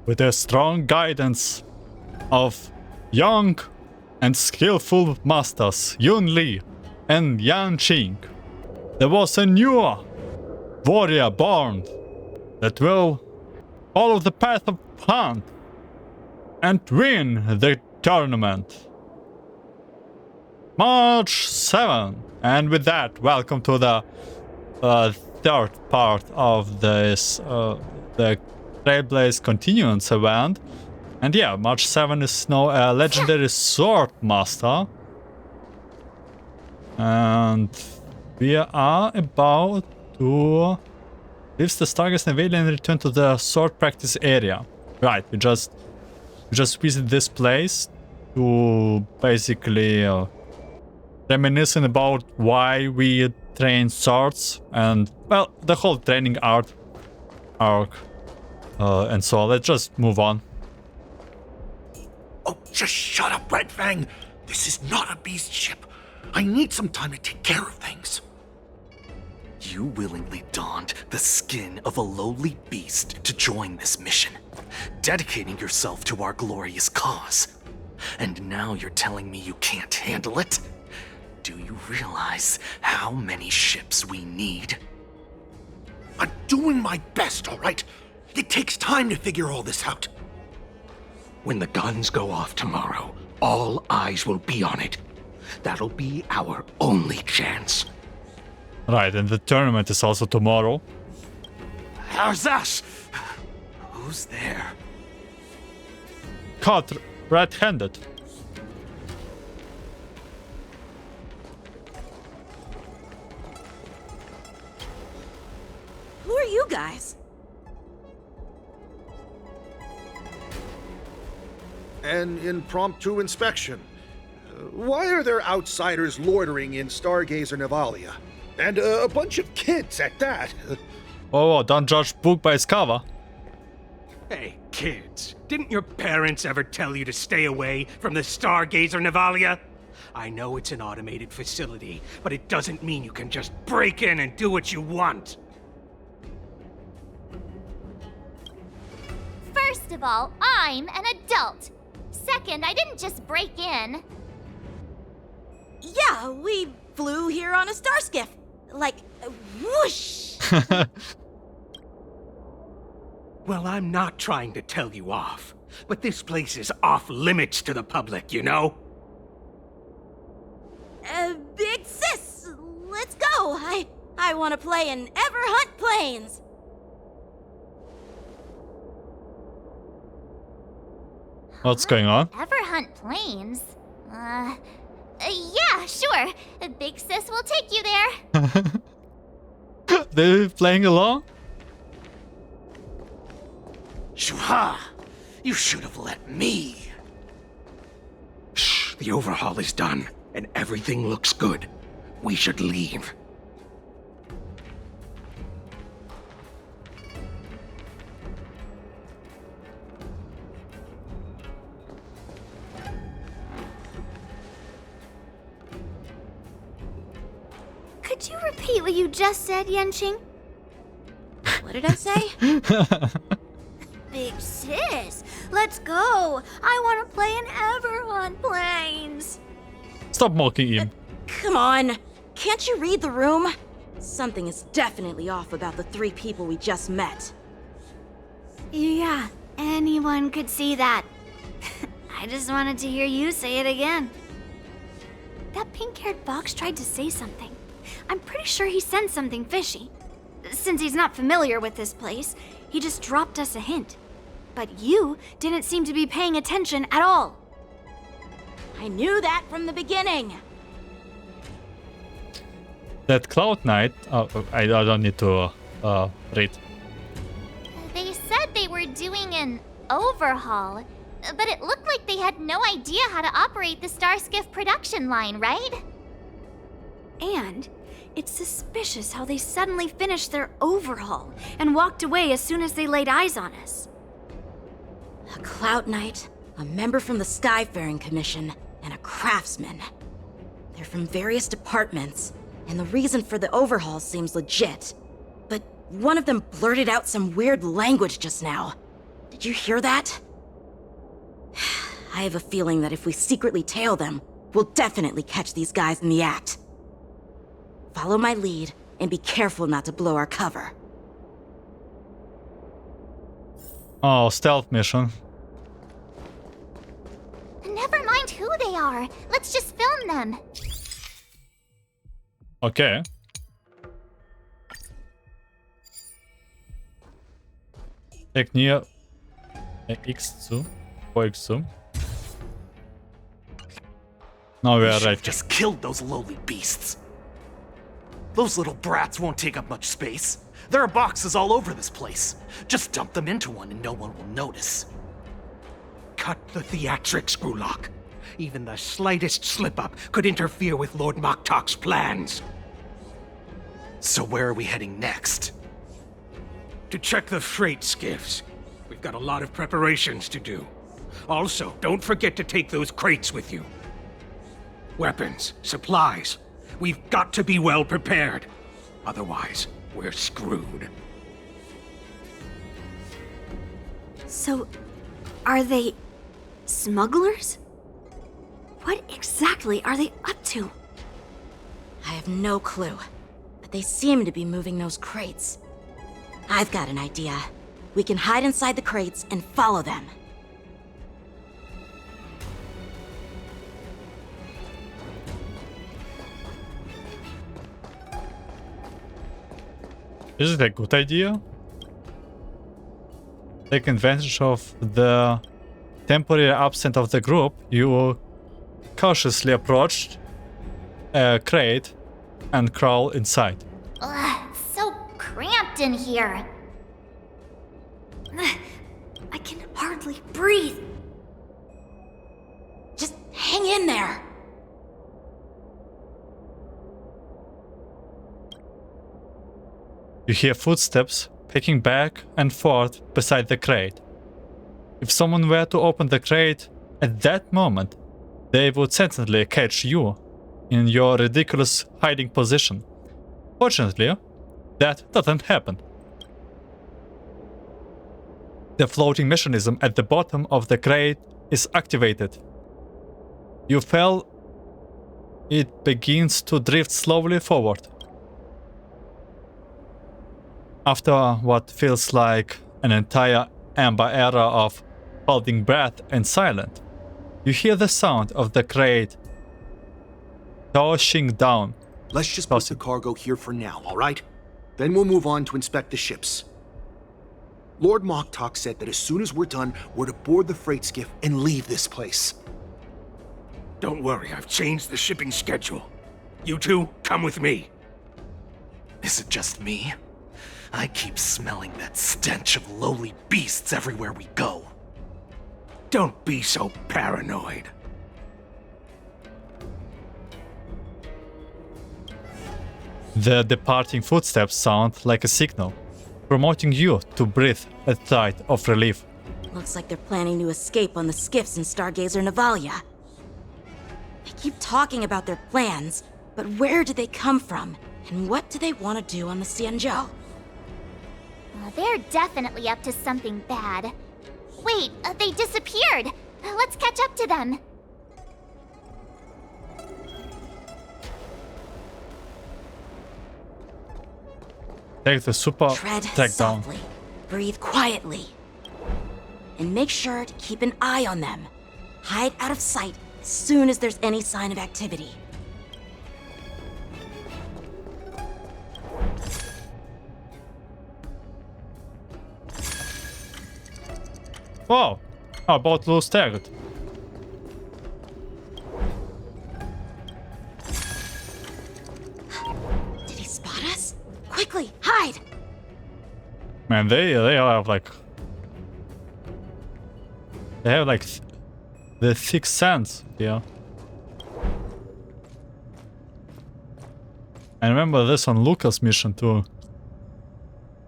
with the strong guidance of young and skillful masters Yun Li and Yan Qing, there was a new warrior born that will follow the path of hunt and win the tournament. March 7. And with that, welcome to the third part of this the Trailblaze Continuance event. And yeah, March 7 is now a legendary sword master. And we are about to leave the Stargaze Nevada and return to the sword practice area. Right, we just visit this place to basically reminiscing about why we train swords and, well, the whole training arc. And so let's just move on. Oh, just shut up, Red Fang. This is not a beast ship. I need some time to take care of things. You willingly donned the skin of a lowly beast to join this mission, dedicating yourself to our glorious cause. And now you're telling me you can't handle it? Do you realize how many ships we need? I'm doing my best, all right? It takes time to figure all this out. When the guns go off tomorrow, all eyes will be on it. That'll be our only chance. Right, and the tournament is also tomorrow. How's that? Who's there? Caught red-handed. Who are you guys? An impromptu inspection. Why are there outsiders loitering in Stargazer Nevalia? And a bunch of kids at that. Oh, don't judge book by its cover. Hey, kids, didn't your parents ever tell you to stay away from the Stargazer Nevalia? I know it's an automated facility, but it doesn't mean you can just break in and do what you want. First of all, I'm an adult. Second, I didn't just break in. Yeah, we flew here on a star skiff. Like, whoosh! Well, I'm not trying to tell you off, but this place is off limits to the public, you know? Big sis, let's go. I want to play in Ever Hunt Planes. What's going on? Ever hunt planes? Yeah, sure. Big sis will take you there. They're playing along? Shuha! You should have let me. Shh, the overhaul is done, and everything looks good. We should leave. Could you repeat what you just said, Yanqing? What did I say? Big sis, let's go. I want to play in Ever Hunt Planes. Stop mocking him. Come on. Can't you read the room? Something is definitely off about the three people we just met. Yeah, anyone could see that. I just wanted to hear you say it again. That pink-haired box tried to say something. I'm pretty sure he sensed something fishy. Since he's not familiar with this place, he just dropped us a hint. But you didn't seem to be paying attention at all. I knew that from the beginning. That Cloud Knight... I don't need to read. They said they were doing an overhaul, but it looked like they had no idea how to operate the Starskiff production line, right? And it's suspicious how they suddenly finished their overhaul and walked away as soon as they laid eyes on us. A Cloud Knight, a member from the Skyfaring Commission, and a craftsman. They're from various departments, and the reason for the overhaul seems legit. But one of them blurted out some weird language just now. Did you hear that? I have a feeling that if we secretly tail them, we'll definitely catch these guys in the act. Follow my lead, and be careful not to blow our cover. Oh, stealth mission. Never mind who they are. Let's just film them. Okay. Take near X zu. X zu. Now we are Should've right. just killed those lowly beasts. Those little brats won't take up much space. There are boxes all over this place. Just dump them into one and no one will notice. Cut the theatrics, Grulok. Even the slightest slip-up could interfere with Lord Moktok's plans. So where are we heading next? To check the freight skiffs. We've got a lot of preparations to do. Also, don't forget to take those crates with you. Weapons, supplies. We've got to be well prepared. Otherwise, we're screwed. So, are they smugglers? What exactly are they up to? I have no clue, but they seem to be moving those crates. I've got an idea. We can hide inside the crates and follow them. Is it a good idea? Take advantage of the temporary absence of the group. You cautiously approached a crate and crawl inside. Ugh, so cramped in here. I can hardly breathe. Just hang in there. You hear footsteps picking back and forth beside the crate. If someone were to open the crate at that moment, they would certainly catch you in your ridiculous hiding position. Fortunately, that doesn't happen. The floating mechanism at the bottom of the crate is activated. You feel it begins to drift slowly forward. After what feels like an entire amber era of holding breath and silent, you hear the sound of the crate tossing down. Let's just put the cargo here for now, all right? Then we'll move on to inspect the ships. Lord Moktok said that as soon as we're done, we're to board the freight skiff and leave this place. Don't worry, I've changed the shipping schedule. You two, come with me. Is it just me? I keep smelling that stench of lowly beasts everywhere we go. Don't be so paranoid. The departing footsteps sound like a signal, promoting you to breathe a sigh of relief. Looks like they're planning to escape on the skiffs in Stargazer Navalia. They keep talking about their plans, but where do they come from? And what do they want to do on the Xianzhou? They're definitely up to something bad. Wait, they disappeared. Let's catch up to them. Take the super Tread track down. softly, breathe quietly, and make sure to keep an eye on them. Hide out of sight as soon as there's any sign of activity. Wow, our boat lose target. Did he spot us? Quickly, hide! Man, they have like the sixth sense here. I remember this on Lucas' mission too.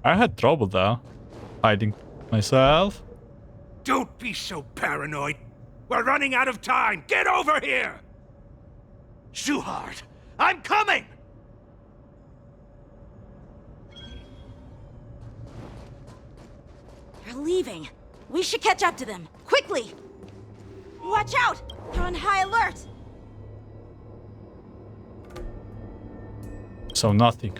I had trouble there, hiding myself. Don't be so paranoid. We're running out of time. Get over here! Shuhard, I'm coming! They're leaving. We should catch up to them, quickly! Watch out! They're on high alert! So nothing.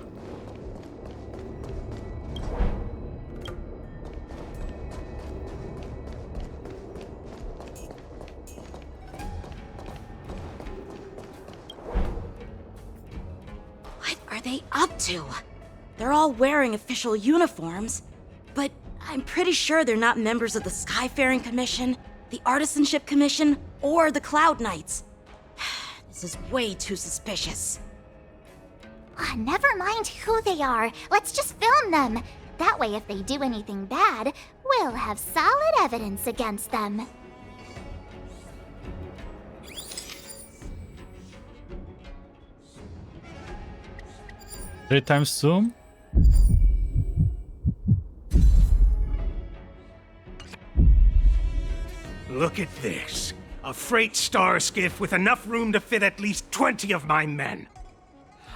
What are they up to? They're all wearing official uniforms, but I'm pretty sure they're not members of the Skyfaring Commission, the Artisanship Commission, or the Cloud Knights. This is way too suspicious. Never mind who they are. Let's just film them. That way, if they do anything bad, we'll have solid evidence against them. 3x zoom. Look at this. A freight star skiff with enough room to fit at least 20 of my men.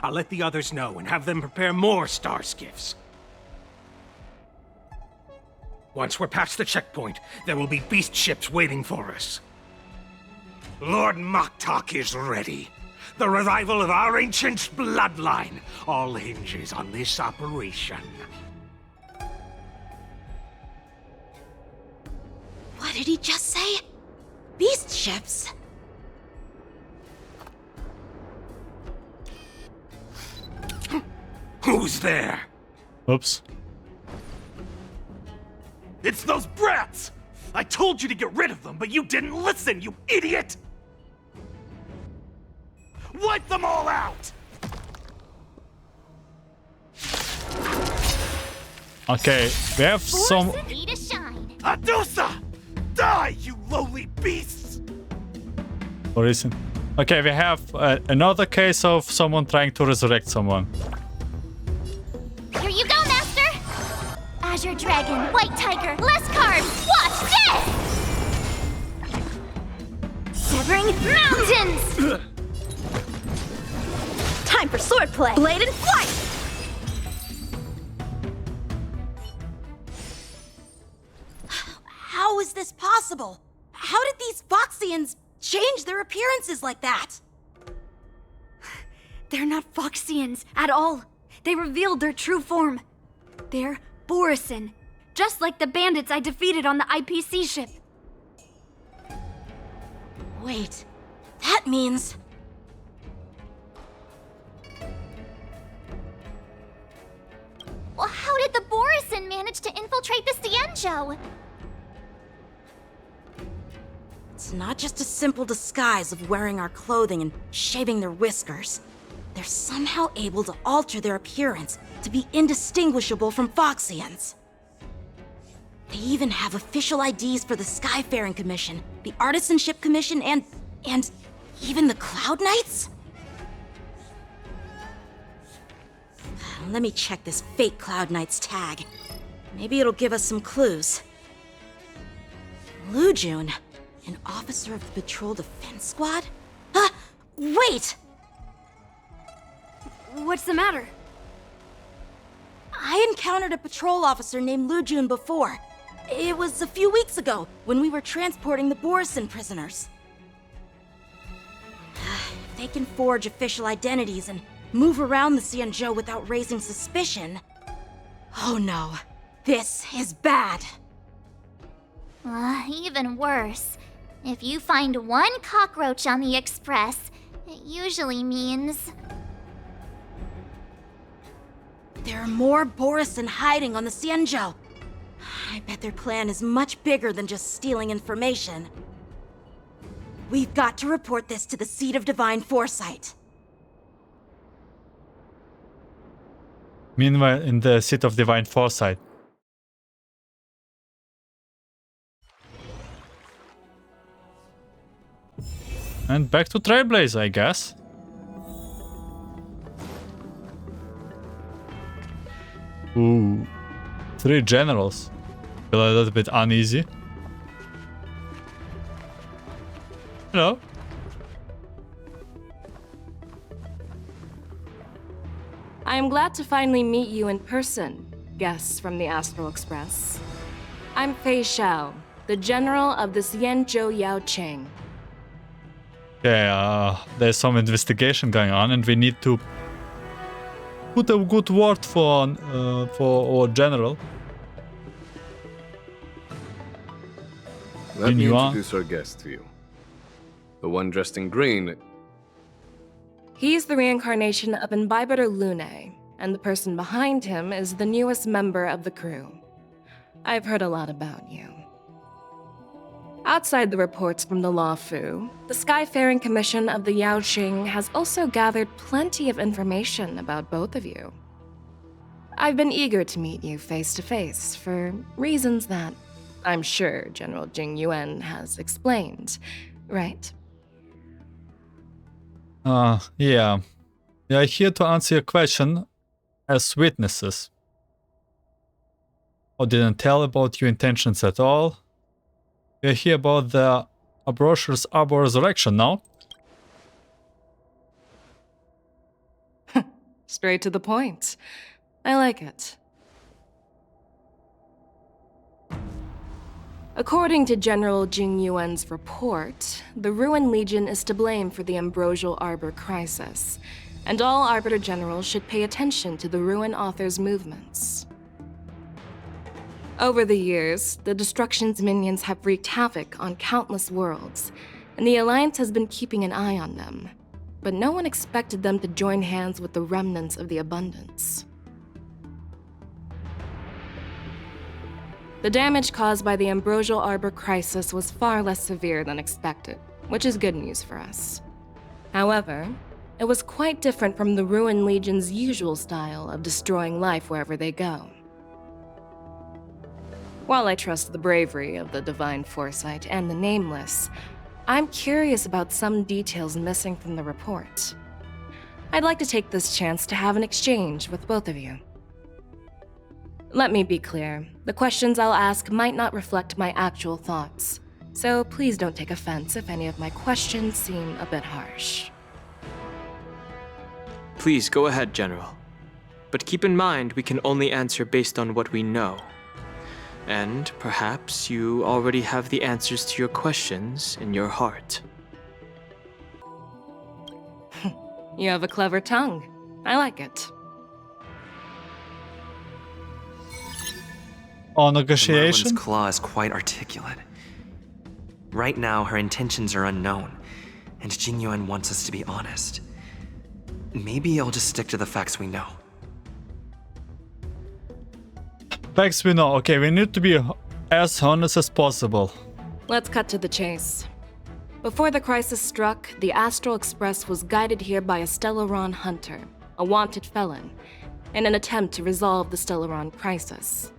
I'll let the others know and have them prepare more star skiffs. Once we're past the checkpoint, there will be beast ships waiting for us. Lord Moktok is ready. The revival of our ancient bloodline all hinges on this operation. What did he just say? Beast ships? Who's there? Oops. It's those brats! I told you to get rid of them, but you didn't listen, you idiot! Wipe them all out! Okay, we have some... Need a shine. Adusa! Die, you lowly beasts! What is it? Okay, we have another case of someone trying to resurrect someone. Here you go, Master! Azure Dragon, White Tiger, less carbs! Watch this! Severing Mountains! Time for swordplay! Blade and flight! How is this possible? How did these Foxians change their appearances like that? They're not Foxians at all. They revealed their true form. They're Borisin, just like the bandits I defeated on the IPC ship. Wait, that means... Well, how did the Borisin manage to infiltrate the Xianzhou? It's not just a simple disguise of wearing our clothing and shaving their whiskers. They're somehow able to alter their appearance to be indistinguishable from Foxians. They even have official IDs for the Skyfaring Commission, the Artisanship Commission, and even the Cloud Knights? Let me check this fake Cloud Knight's tag. Maybe it'll give us some clues. Lujun, an officer of the Patrol Defense Squad? Wait! What's the matter? I encountered a patrol officer named Lujun before. It was a few weeks ago, when we were transporting the Borisin prisoners. If they can forge official identities and move around the Xianzhou without raising suspicion... Oh no, this is bad. Even worse. If you find one cockroach on the Express, it usually means... There are more Borisin hiding on the Xianzhou. I bet their plan is much bigger than just stealing information. We've got to report this to the Seat of Divine Foresight. Meanwhile, in the Seat of Divine Foresight. And back to Trailblazer, I guess. Ooh. 3 generals. Feel a little bit uneasy. Hello. I am glad to finally meet you in person, guests from the Astral Express. I'm Fei Xiao, the general of the Xianzhou Yaoqing. Okay, there's some investigation going on, and we need to put a good word for our general. Let Jing me Yuan. introduce our guest to you. The one dressed in green. He's the reincarnation of Imbibiter Lune, and the person behind him is the newest member of the crew. I've heard a lot about you. Outside the reports from the Loufu, the Skyfaring Commission of the Yaoqing has also gathered plenty of information about both of you. I've been eager to meet you face to face for reasons that I'm sure General Jing Yuan has explained, right? Yeah. We are here to answer your question as witnesses. I didn't tell about your intentions at all. We are here about the Ambrosio's Arbor Resurrection now. Straight to the point. I like it. According to General Jing Yuan's report, the Ruin Legion is to blame for the Ambrosial Arbor crisis, and all Arbiter Generals should pay attention to the Ruin Author's movements. Over the years, the Destruction's minions have wreaked havoc on countless worlds, and the Alliance has been keeping an eye on them. But no one expected them to join hands with the remnants of the Abundance. The damage caused by the Ambrosial Arbor crisis was far less severe than expected, which is good news for us. However, it was quite different from the Ruin Legion's usual style of destroying life wherever they go. While I trust the bravery of the Divine Foresight and the Nameless, I'm curious about some details missing from the report. I'd like to take this chance to have an exchange with both of you. Let me be clear, the questions I'll ask might not reflect my actual thoughts, so please don't take offense if any of my questions seem a bit harsh. Please go ahead, General. But keep in mind we can only answer based on what we know. And perhaps you already have the answers to your questions in your heart. You have a clever tongue. I like it. On negotiation? Merlin's claw is quite articulate. Right now, her intentions are unknown, and Jing Yuan wants us to be honest. Maybe I'll just stick to the facts we know. Facts we know. Okay, we need to be as honest as possible. Let's cut to the chase. Before the crisis struck, the Astral Express was guided here by a Stellaron hunter, a wanted felon, in an attempt to resolve the Stellaron crisis.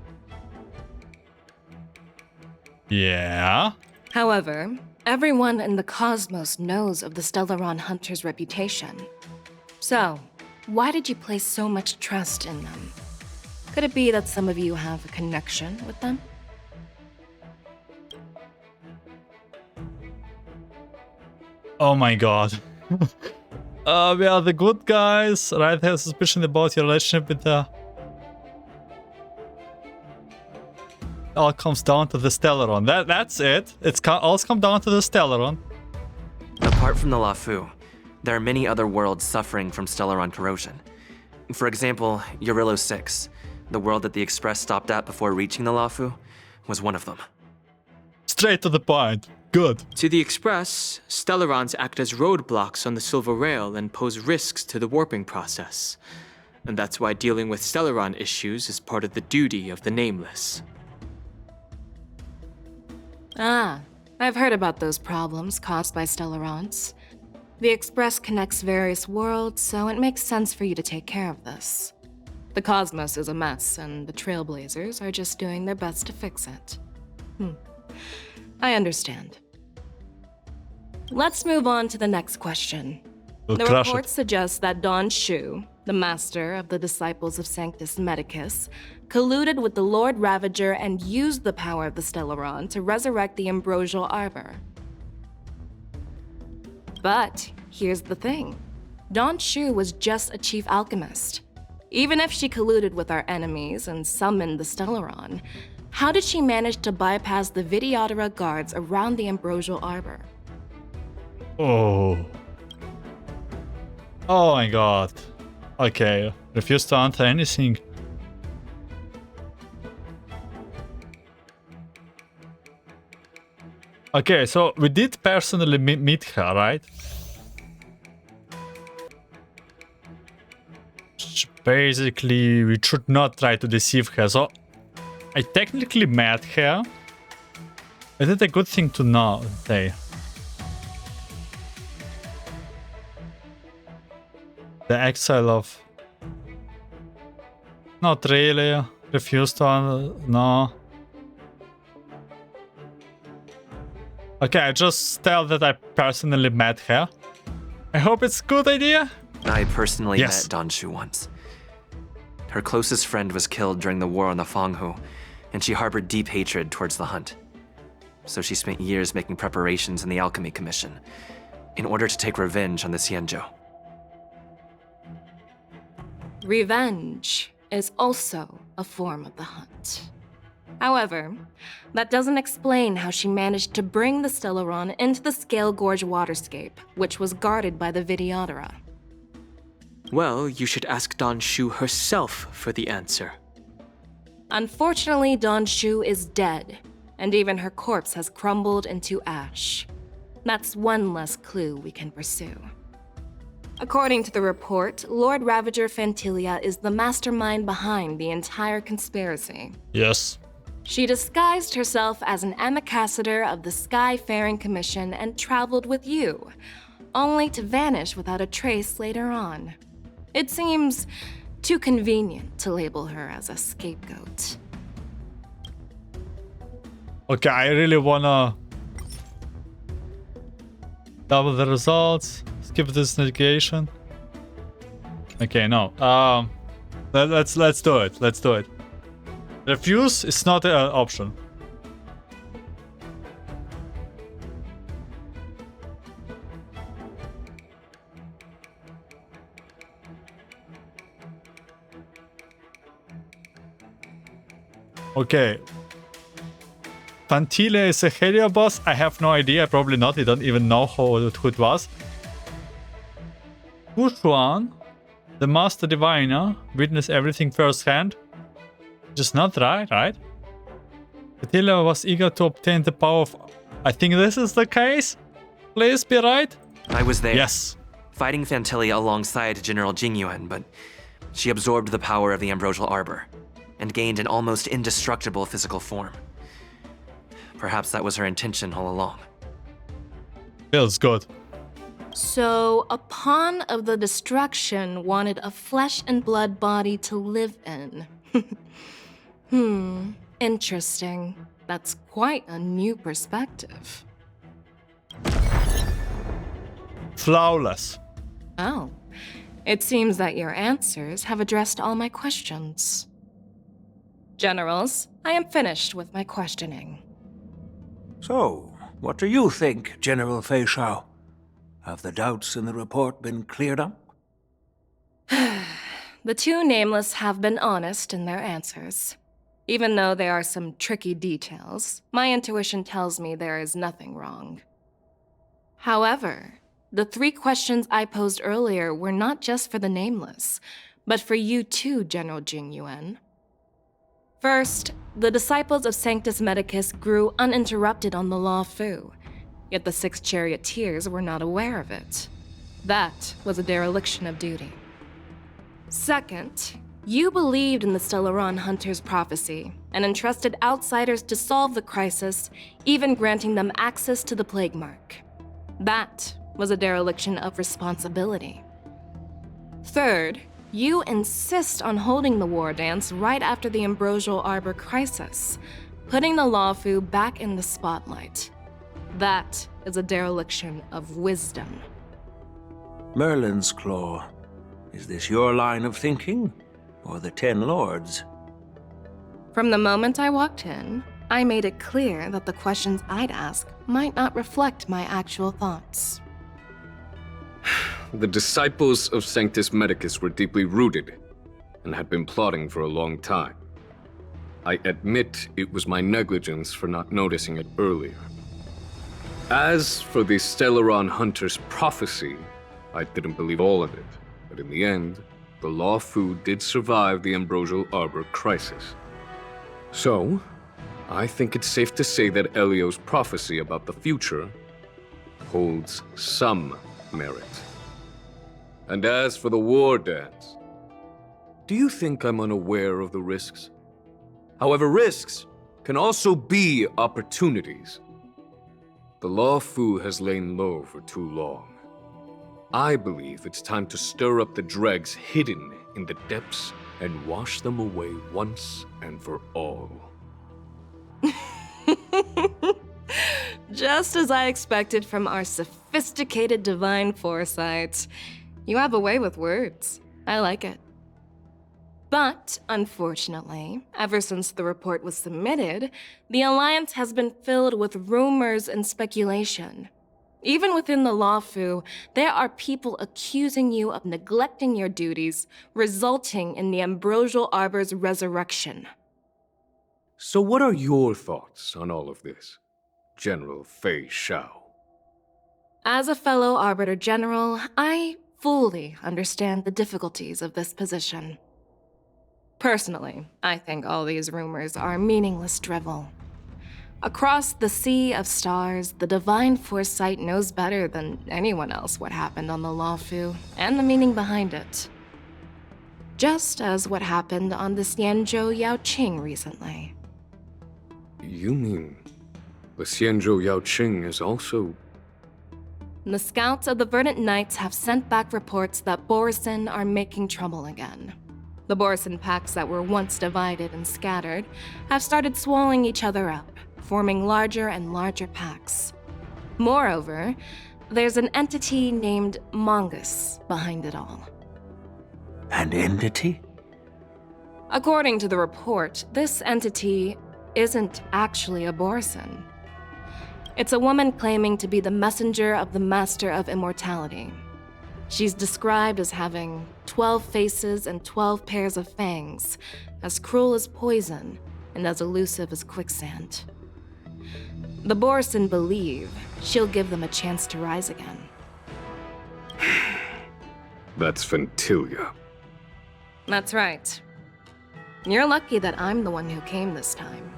Yeah? However, everyone in the cosmos knows of the Stellaron hunter's reputation. So, why did you place so much trust in them? Could it be that some of you have a connection with them? Oh my god. We are the good guys, right? Have suspicion about your relationship with the... It all comes down to the Stellaron. That's it. All comes down to the Stellaron. Apart from the Loufu, there are many other worlds suffering from Stellaron corrosion. For example, Eurillo 6, the world that the Express stopped at before reaching the Loufu, was one of them. Straight to the point. Good. To the Express, Stellarons act as roadblocks on the Silver Rail and pose risks to the warping process. And that's why dealing with Stellaron issues is part of the duty of the Nameless. Ah, I've heard about those problems caused by Stellarons. The Express connects various worlds, so it makes sense for you to take care of this. The cosmos is a mess, and the Trailblazers are just doing their best to fix it. I understand. Let's move on to the next question. The report suggests that Don Shu, the master of the Disciples of Sanctus Medicus, colluded with the Lord Ravager and used the power of the Stellaron to resurrect the Ambrosial Arbor. But here's the thing. Don Shu was just a chief alchemist. Even if she colluded with our enemies and summoned the Stellaron, How did she manage to bypass the Videodora guards around the Ambrosial Arbor? Oh. Oh my god. Okay. Refuse to answer anything. Okay, so we did personally meet her, right? Basically, we should not try to deceive her. So, I technically met her. Is it a good thing to know? Say. The exile of... Not really. Refuse to... No. Okay, I just tell that I personally met her. I hope it's a good idea. I personally met Don Shu once. Her closest friend was killed during the war on the Fanghu, and she harbored deep hatred towards the hunt. So she spent years making preparations in the Alchemy Commission in order to take revenge on the Xianzhou. Revenge is also a form of the hunt. However, that doesn't explain how she managed to bring the Stellaron into the Scale Gorge waterscape, which was guarded by the Videodora. Well, you should ask Don Shu herself for the answer. Unfortunately, Don Shu is dead, and even her corpse has crumbled into ash. That's one less clue we can pursue. According to the report, Lord Ravager Fantilia is the mastermind behind the entire conspiracy. Yes. She disguised herself as an ambassador of the Skyfaring Commission and traveled with you, only to vanish without a trace later on. It seems too convenient to label her as a scapegoat. Okay, I really wanna double the results. Skip this negation. Okay, no. Let's do it. Let's do it. Refuse is not an option. Okay. Fantilia is a Helia boss? I have no idea. Probably not. I don't even know who it was. Wuxuan, the Master Diviner, witnessed everything firsthand. Just not right? Fantilia was eager to obtain the power of... I think this is the case. Please be right. I was there. Yes. Fighting Fantilia alongside General Jing Yuan, but she absorbed the power of the Ambrosial Arbor and gained an almost indestructible physical form. Perhaps that was her intention all along. Feels good. So, a pawn of the destruction wanted a flesh and blood body to live in. Interesting. That's quite a new perspective. Flawless. Oh, it seems that your answers have addressed all my questions. Generals, I am finished with my questioning. So, what do you think, General Fei Shao? Have the doubts in the report been cleared up? The two nameless have been honest in their answers. Even though there are some tricky details, my intuition tells me there is nothing wrong. However, the 3 questions I posed earlier were not just for the nameless, but for you too, General Jing Yuan. First, the disciples of Sanctus Medicus grew uninterrupted on the Loufu, yet the 6 charioteers were not aware of it. That was a dereliction of duty. Second, you believed in the Stellaron Hunter's prophecy and entrusted outsiders to solve the crisis, even granting them access to the Plague Mark. That was a dereliction of responsibility. Third, you insist on holding the war dance right after the Ambrosial Arbor crisis, putting the Loufu back in the spotlight. That is a dereliction of wisdom. Merlin's Claw. Is this your line of thinking, or the 10 Lords? From the moment I walked in, I made it clear that the questions I'd ask might not reflect my actual thoughts. The disciples of Sanctus Medicus were deeply rooted and had been plotting for a long time. I admit it was my negligence for not noticing it earlier. As for the Stellaron Hunter's prophecy, I didn't believe all of it, but in the end, the Loufu did survive the Ambrosial Arbor crisis. So, I think it's safe to say that Elio's prophecy about the future holds some merit. And as for the war dance, do you think I'm unaware of the risks? However, risks can also be opportunities. The Loufu has lain low for too long. I believe it's time to stir up the dregs hidden in the depths and wash them away once and for all. Just as I expected from our sophisticated divine foresight. You have a way with words. I like it. But, unfortunately, ever since the report was submitted, the Alliance has been filled with rumors and speculation. Even within the Loufu, there are people accusing you of neglecting your duties, resulting in the Ambrosial Arbor's resurrection. So what are your thoughts on all of this, General Fei Shao? As a fellow Arbiter General, I fully understand the difficulties of this position. Personally, I think all these rumors are meaningless drivel. Across the sea of stars, the divine foresight knows better than anyone else what happened on the Loufu and the meaning behind it. Just as what happened on the Xianzhou Yaoqing recently. You mean the Xianzhou Yaoqing is also... The scouts of the Verdant Knights have sent back reports that Borisin are making trouble again. The Borisin packs that were once divided and scattered have started swallowing each other up, forming larger and larger packs. Moreover, there's an entity named Mongoose behind it all. An entity? According to the report, this entity isn't actually a Borisin. It's a woman claiming to be the messenger of the Master of Immortality. She's described as having 12 faces and 12 pairs of fangs, as cruel as poison and as elusive as quicksand. The Borisin believe she'll give them a chance to rise again. That's Ventilia. That's right. You're lucky that I'm the one who came this time.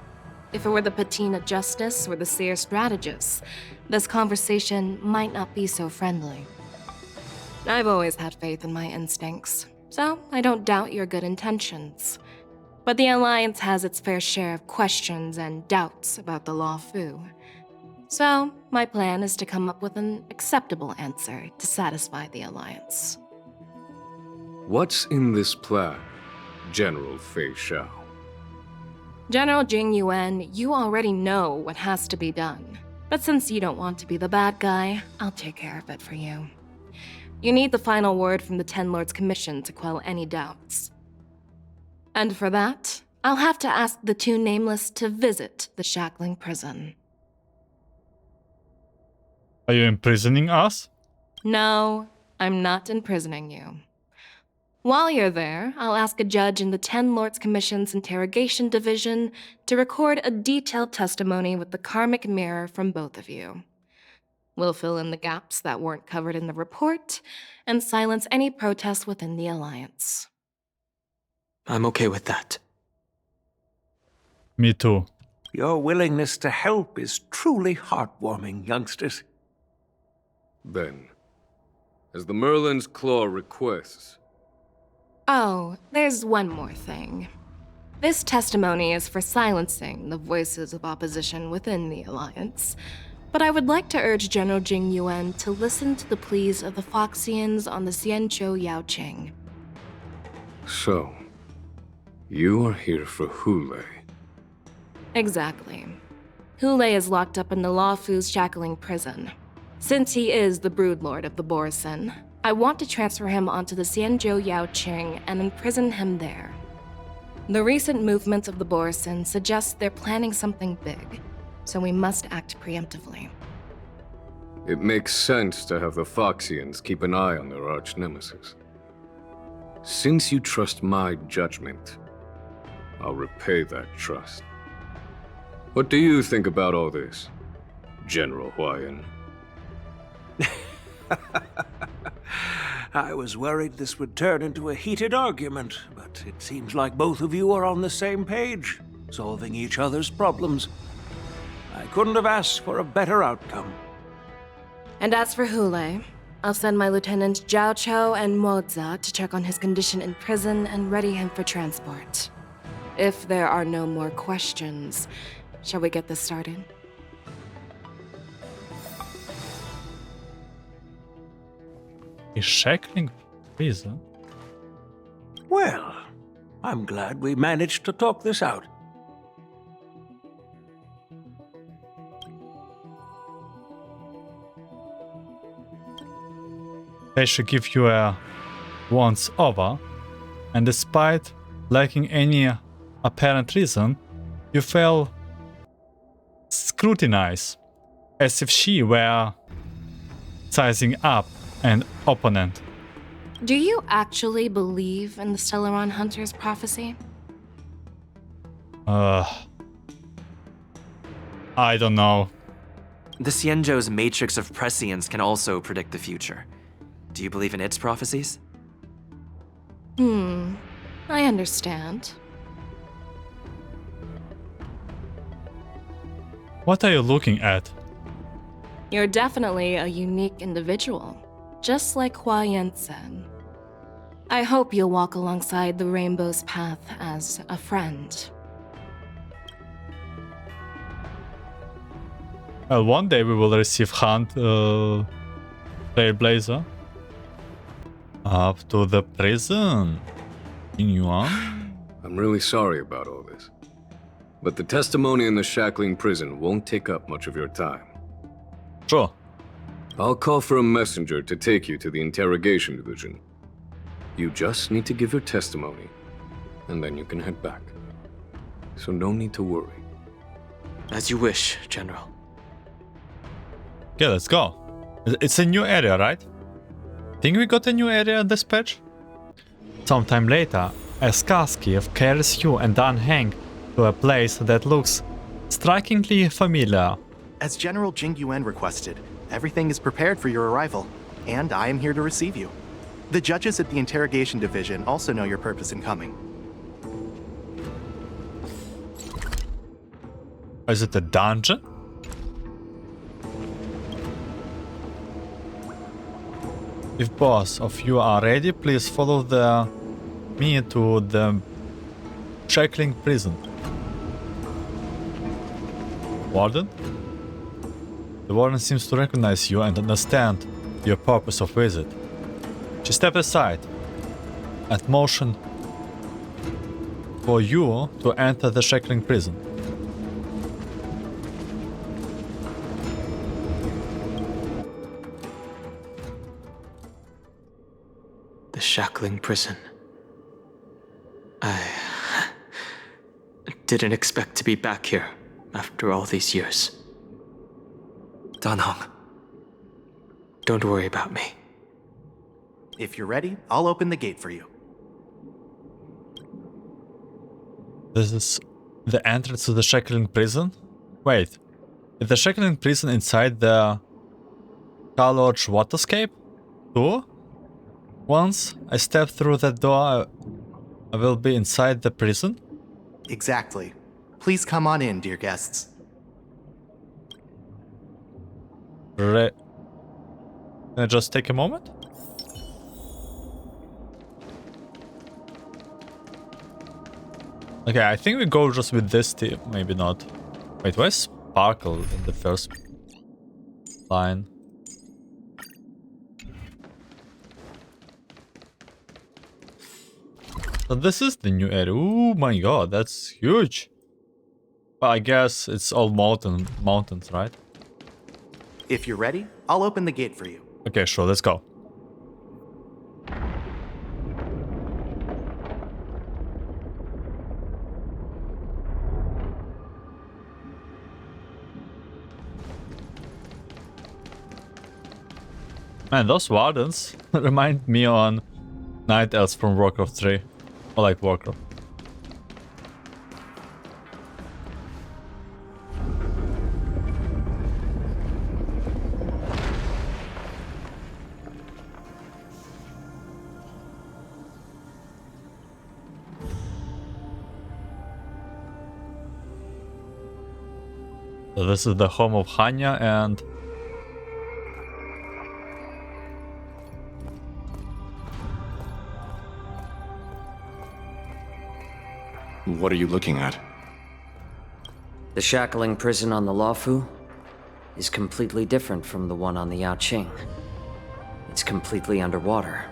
If it were the Patina Justice or the Seer Strategist, this conversation might not be so friendly. I've always had faith in my instincts, so I don't doubt your good intentions. But the Alliance has its fair share of questions and doubts about the Loufu. So, my plan is to come up with an acceptable answer to satisfy the Alliance. What's in this plan, General Fei Shao? General Jing Yuan, you already know what has to be done. But since you don't want to be the bad guy, I'll take care of it for you. You need the final word from the Ten Lords Commission to quell any doubts. And for that, I'll have to ask the two Nameless to visit the Shackling Prison. Are you imprisoning us? No, I'm not imprisoning you. While you're there, I'll ask a judge in the Ten Lords Commission's Interrogation Division to record a detailed testimony with the karmic mirror from both of you. We'll fill in the gaps that weren't covered in the report and silence any protests within the Alliance. I'm okay with that. Me too. Your willingness to help is truly heartwarming, youngsters. Then, as the Merlin's Claw requests... Oh, there's one more thing. This testimony is for silencing the voices of opposition within the Alliance, but I would like to urge General Jing Yuan to listen to the pleas of the Foxians on the Xianzhou Yaoqing. So, you are here for Hule. Exactly. Hule is locked up in the Loufu's Shackling Prison. Since he is the broodlord of the Borisin, I want to transfer him onto the Xianzhou Yaoqing and imprison him there. The recent movements of the Borisin suggest they're planning something big, so we must act preemptively. It makes sense to have the Foxians keep an eye on their arch-nemesis. Since you trust my judgment, I'll repay that trust. What do you think about all this, General Huayan? I was worried this would turn into a heated argument, but it seems like both of you are on the same page, solving each other's problems. I couldn't have asked for a better outcome. And as for Hule, I'll send my lieutenants Jiaoqiu and Moza to check on his condition in prison and ready him for transport. If there are no more questions, shall we get this started? A Shackling Prison? Well, I'm glad we managed to talk this out. They should give you a once over, and despite lacking any apparent reason, you felt scrutinized, as if she were sizing up an opponent. Do you actually believe in the Stellaron Hunter's prophecy? I don't know. The Xianzhou's matrix of prescience can also predict the future. Do you believe in its prophecies? I understand. What are you looking at? You're definitely a unique individual, just like Huayan said. I hope you'll walk alongside the Rainbow's path as a friend. Well, one day we will receive Hunt Trailblazer. Up to the prison, Jing Yuan. I'm really sorry about all this. But the testimony in the Shackling Prison won't take up much of your time. Sure. I'll call for a messenger to take you to the Interrogation Division. You just need to give your testimony, and then you can head back. So no need to worry. As you wish, General. Okay, let's go. It's a new area, right? Think we got a new area in this patch? Sometime later, a Skaskiv carries you and Dan Heng to a place that looks strikingly familiar. As General Jing Yuan requested, everything is prepared for your arrival, and I am here to receive you. The judges at the Interrogation Division also know your purpose in coming. Is it a dungeon? If both of you are ready, please follow me to the Shackling Prison. Warden? The warden seems to recognize you and understand your purpose of visit. She stepped aside and motioned for you to enter the Shackling Prison. The Shackling Prison. I didn't expect to be back here after all these years. Dan Heng. Don't worry about me. If you're ready, I'll open the gate for you. This is the entrance to the Shackling Prison? Wait, is the Shackling Prison inside the colored waterscape too? Once I step through that door, I will be inside the prison? Exactly. Please come on in, dear guests. Can I just take a moment? Okay, I think we go just with this team. Maybe not. Wait, where's Sparkle in the first line? So this is the new area. Oh my god, that's huge. Well, I guess it's all mountains, right? If you're ready, I'll open the gate for you. Okay, sure, let's go. Man, those wardens remind me on Night Elves from Warcraft 3. Or like Warcraft. So this is the home of Hanya and... What are you looking at? The Shackling Prison on the Loufu is completely different from the one on the Jiaoqiu. It's completely underwater.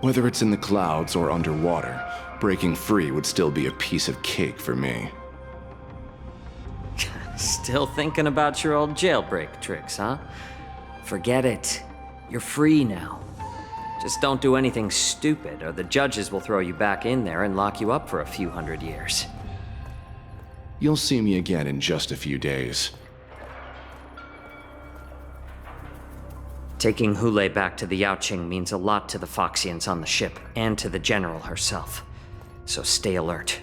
Whether it's in the clouds or underwater, breaking free would still be a piece of cake for me. Still thinking about your old jailbreak tricks, huh? Forget it. You're free now. Just don't do anything stupid, or the judges will throw you back in there and lock you up for a few hundred years. You'll see me again in just a few days. Taking Hule back to the Jiaoqiu means a lot to the Foxians on the ship, and to the General herself. So stay alert.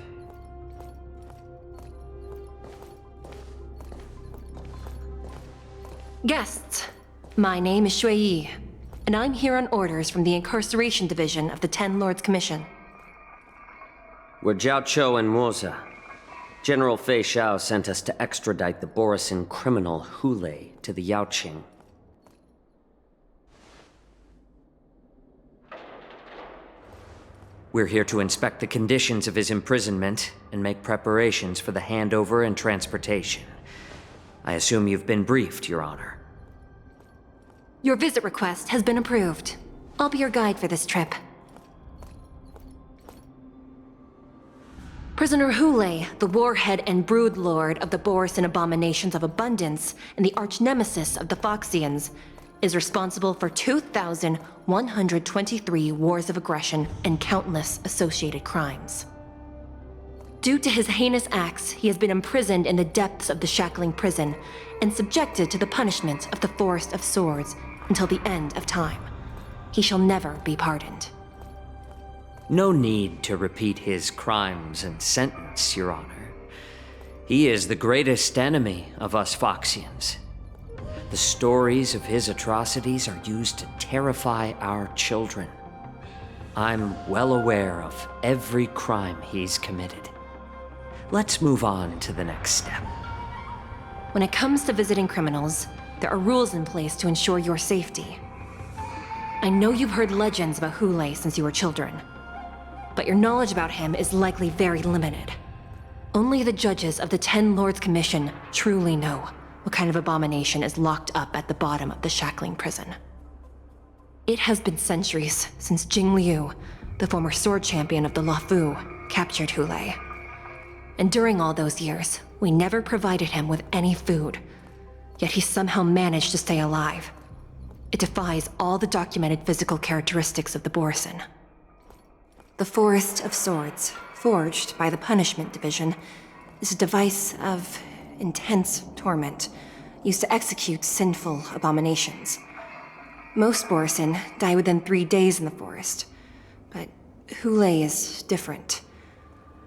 Guests, my name is Shui Yi, and I'm here on orders from the Incarceration Division of the Ten Lords Commission. We're Jiaoqiu and Moza. General Fei Xiao sent us to extradite the Borisin criminal Hule to the Jiaoqiu. We're here to inspect the conditions of his imprisonment and make preparations for the handover and transportation. I assume you've been briefed, Your Honor. Your visit request has been approved. I'll be your guide for this trip. Prisoner Hule, the warhead and brood lord of the Borisin abominations of abundance and the arch-nemesis of the Foxians, is responsible for 2,123 wars of aggression and countless associated crimes. Due to his heinous acts, he has been imprisoned in the depths of the Shackling Prison and subjected to the punishment of the Forest of Swords until the end of time. He shall never be pardoned. No need to repeat his crimes and sentence, Your Honor. He is the greatest enemy of us Foxians. The stories of his atrocities are used to terrify our children. I'm well aware of every crime he's committed. Let's move on to the next step. When it comes to visiting criminals, there are rules in place to ensure your safety. I know you've heard legends about Hule since you were children, but your knowledge about him is likely very limited. Only the judges of the Ten Lords Commission truly know what kind of abomination is locked up at the bottom of the Shackling Prison. It has been centuries since Jing Yuan, the former sword champion of the Loufu, captured Hule. And during all those years, we never provided him with any food. Yet he somehow managed to stay alive. It defies all the documented physical characteristics of the Borisin. The Forest of Swords, forged by the Punishment Division, is a device of intense torment, used to execute sinful abominations. Most Borisin die within 3 days in the forest, but Hule is different.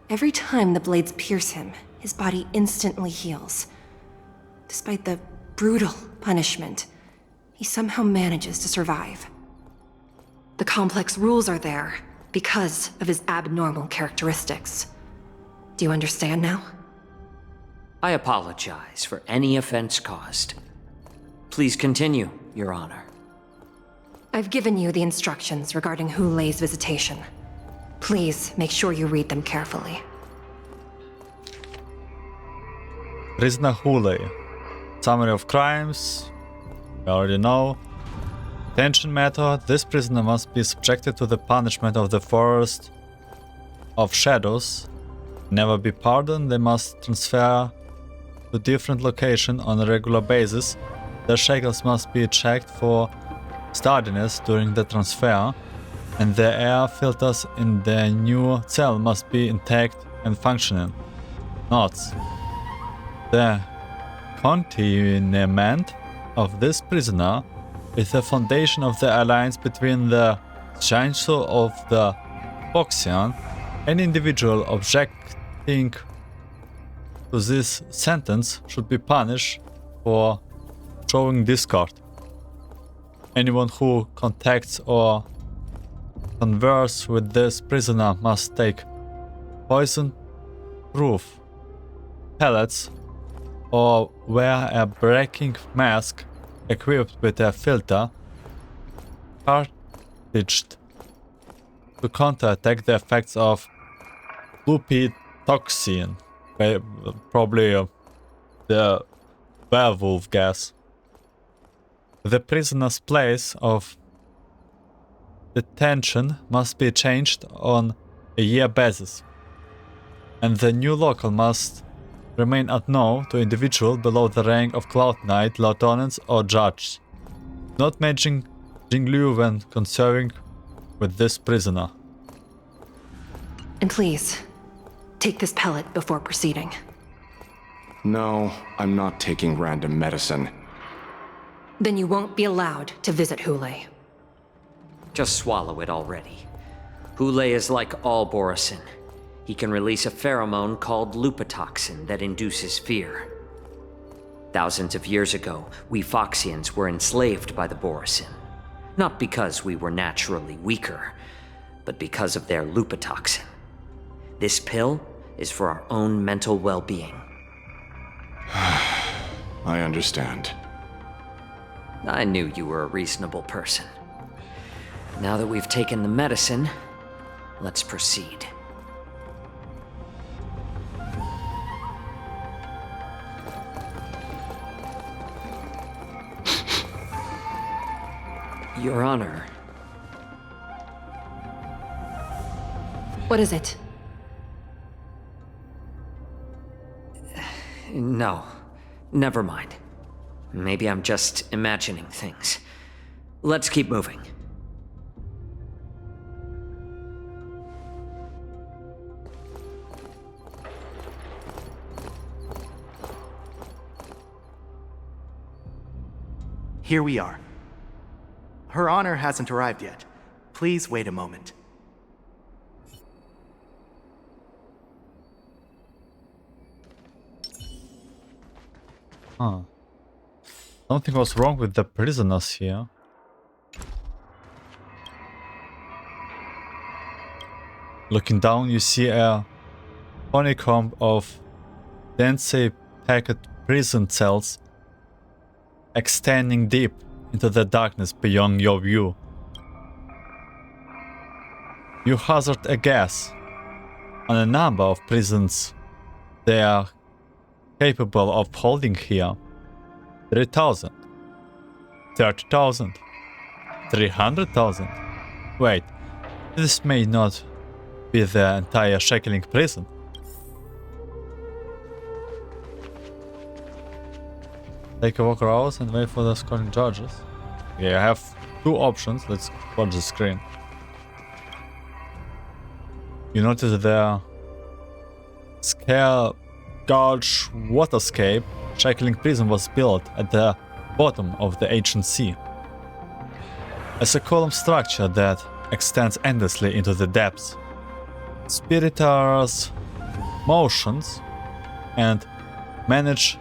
Every time the blades pierce him, his body instantly heals. Despite the brutal punishment, he somehow manages to survive. The complex rules are there because of his abnormal characteristics. Do you understand now? I apologize for any offense caused. Please continue, Your Honor. I've given you the instructions regarding Hule's visitation. Please make sure you read them carefully. Prisoner Hule. Summary of crimes. We already know. Detention method. This prisoner must be subjected to the punishment of the Forest of Shadows. Never be pardoned. They must transfer to different location on a regular basis. Their shackles must be checked for sturdiness during the transfer, and the air filters in the new cell must be intact and functioning. Notes: the containment of this prisoner is the foundation of the alliance between the Jiaoqiu of the Foxian. Any individual objecting to this sentence should be punished for showing discord. Anyone who contacts or converses with this prisoner must take poison-proof pellets or wear a braking mask equipped with a filter cartridged to counterattack the effects of toxin, probably the werewolf gas. The prisoner's place of detention must be changed on a year basis, and the new local must remain unknown to individuals below the rank of Cloud Knight, Lieutenants, or Judge, not mentioning Jing Yuan when conserving with this prisoner. And please, take this pellet before proceeding. No, I'm not taking random medicine. Then you won't be allowed to visit Hule. Just swallow it already. Hule is like all Borisin. He can release a pheromone called lupatoxin that induces fear. Thousands of years ago, we Foxians were enslaved by the Borisin. Not because we were naturally weaker, but because of their lupatoxin. This pill is for our own mental well-being. I understand. I knew you were a reasonable person. Now that we've taken the medicine, let's proceed. Your Honor. What is it? No, never mind. Maybe I'm just imagining things. Let's keep moving. Here we are. Her Honor hasn't arrived yet. Please wait a moment. Huh. Something was wrong with the prisoners here. Looking down, you see a honeycomb of densely packed prison cells extending deep into the darkness beyond your view. You hazard a guess on a number of prisons they are capable of holding here. 3,000, 30,000, 300,000. Wait, this may not be the entire Shackling Prison. Take a walk around and wait for the scoring judges. Okay, I have two options. Let's watch the screen. You notice the Scare Gulch waterscape. Shackling Prison was built at the bottom of the ancient sea as a column structure that extends endlessly into the depths. Spiritars motions and manage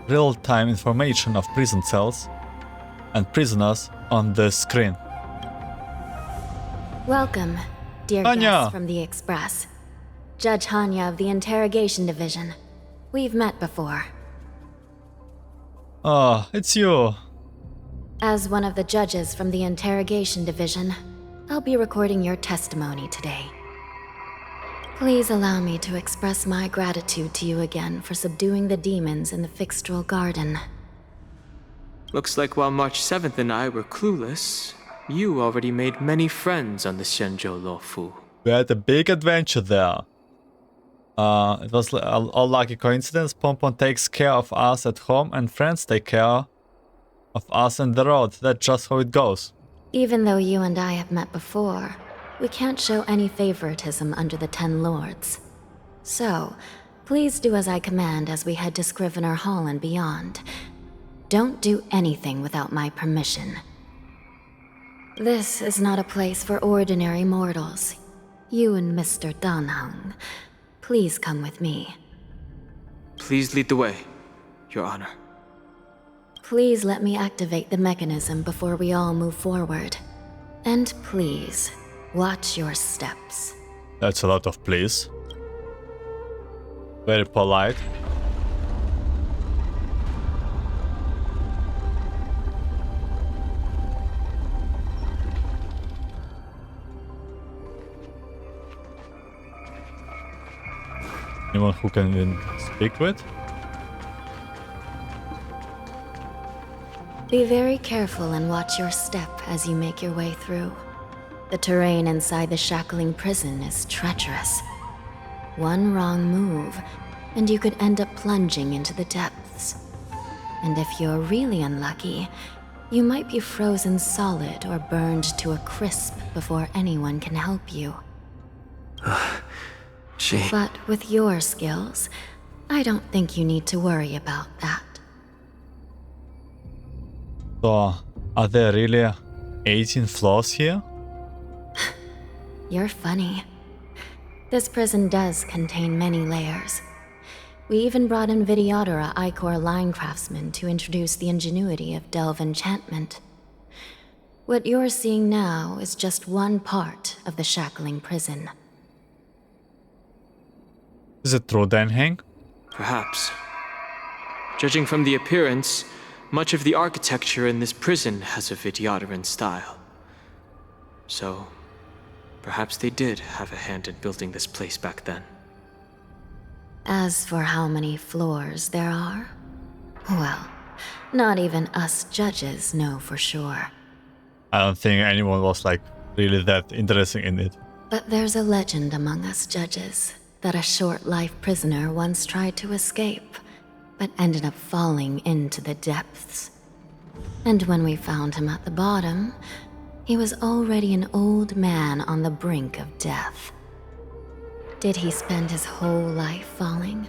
real-time information of prison cells and prisoners on the screen. Welcome, dear Anya. guests from the Express. Judge Hanya of the Interrogation Division. We've met before. Oh, it's you. As one of the judges from the Interrogation Division, I'll be recording your testimony today. Please allow me to express my gratitude to you again for subduing the demons in the Fixtral Garden. Looks like while March 7th and I were clueless, you already made many friends on the Shenzhou Loufu. We had a big adventure there. It was a lucky coincidence. Pom-pom takes care of us at home and friends take care of us on the road. That's just how it goes. Even though you and I have met before, we can't show any favoritism under the 10 Lords. So, please do as I command as we head to Scrivener Hall and beyond. Don't do anything without my permission. This is not a place for ordinary mortals. You and Mr. Danheng, please come with me. Please lead the way, Your Honor. Please let me activate the mechanism before we all move forward. And please, watch your steps. That's a lot of please. Very polite. Anyone who can even speak with? Be very careful and watch your step as you make your way through. The terrain inside the Shackling Prison is treacherous. One wrong move, and you could end up plunging into the depths. And if you're really unlucky, you might be frozen solid or burned to a crisp before anyone can help you. But with your skills, I don't think you need to worry about that. So, are there really 18 floors here? You're funny. This prison does contain many layers. We even brought in Videodora Icor line craftsmen to introduce the ingenuity of Delve enchantment. What you're seeing now is just one part of the Shackling Prison. Is it true then, Hank? Perhaps. Judging from the appearance, much of the architecture in this prison has a Vidyadoran style. So, perhaps they did have a hand in building this place back then. As for how many floors there are, well, not even us judges know for sure. I don't think anyone was like really that interested in it. But there's a legend among us judges that a short-life prisoner once tried to escape, but ended up falling into the depths. And when we found him at the bottom, he was already an old man on the brink of death. Did he spend his whole life falling?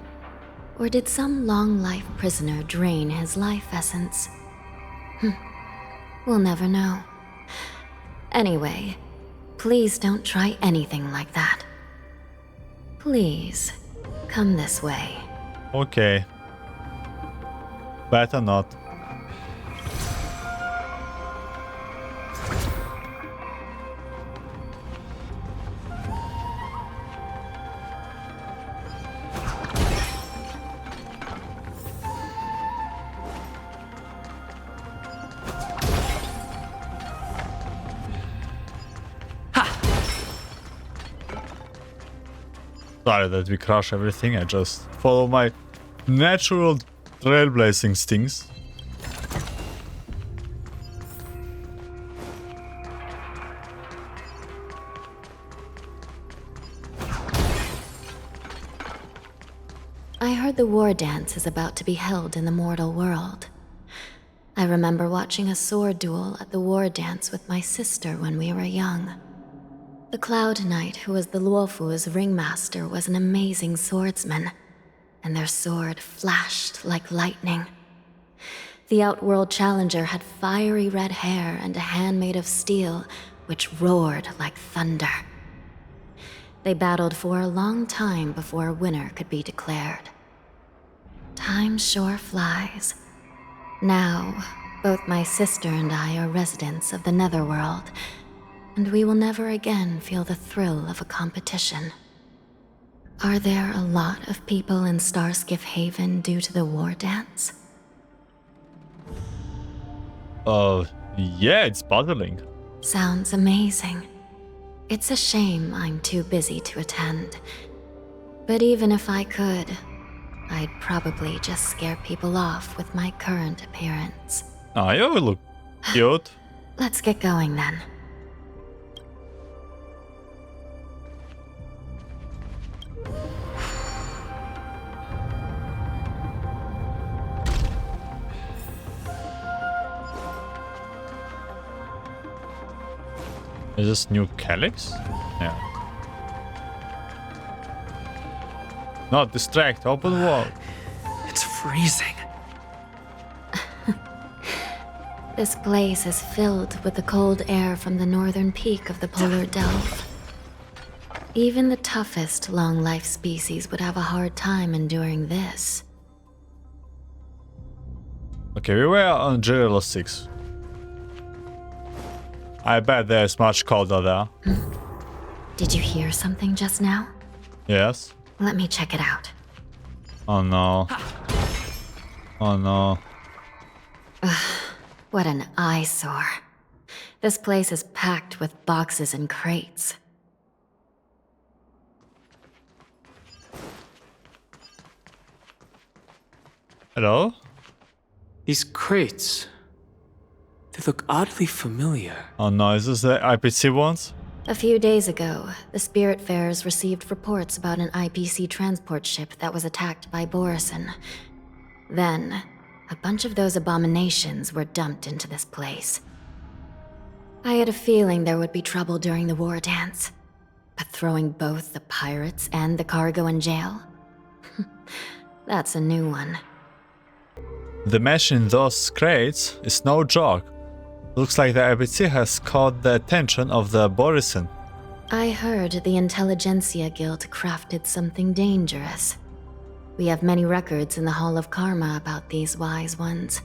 Or did some long-life prisoner drain his life essence? We'll never know. Anyway, please don't try anything like that. Please, come this way. Okay. Better not. Sorry that we crush everything, I just follow my natural trailblazing instincts. I heard the war dance is about to be held in the mortal world. I remember watching a sword duel at the war dance with my sister when we were young. The Cloud Knight, who was the Loufu's ringmaster, was an amazing swordsman, and their sword flashed like lightning. The Outworld challenger had fiery red hair and a hand made of steel, which roared like thunder. They battled for a long time before a winner could be declared. Time sure flies. Now, both my sister and I are residents of the Netherworld, and we will never again feel the thrill of a competition. Are there a lot of people in Starskiff Haven due to the war dance? Yeah, it's puzzling. Sounds amazing. It's a shame I'm too busy to attend. But even if I could, I'd probably just scare people off with my current appearance. Oh, you look cute. Let's get going then. Is this new calyx? Yeah. Not distract, open wall. It's freezing. This place is filled with the cold air from the northern peak of the polar delve. Even the toughest long-life species would have a hard time enduring this. Okay, we were on Jiaoqiu 6. I bet there's much colder there. Did you hear something just now? Yes. Let me check it out. Oh no. Oh no. Ugh, what an eyesore. This place is packed with boxes and crates. Hello? These crates. They look oddly familiar. Oh no, is this the IPC ones? A few days ago, the Spiritfarers received reports about an IPC transport ship that was attacked by Borison. Then, a bunch of those abominations were dumped into this place. I had a feeling there would be trouble during the war dance, but throwing both the pirates and the cargo in jail? That's a new one. The mesh in those crates is no joke. Looks like the IPC has caught the attention of the Borison. I heard the Intelligentsia Guild crafted something dangerous. We have many records in the Hall of Karma about these wise ones.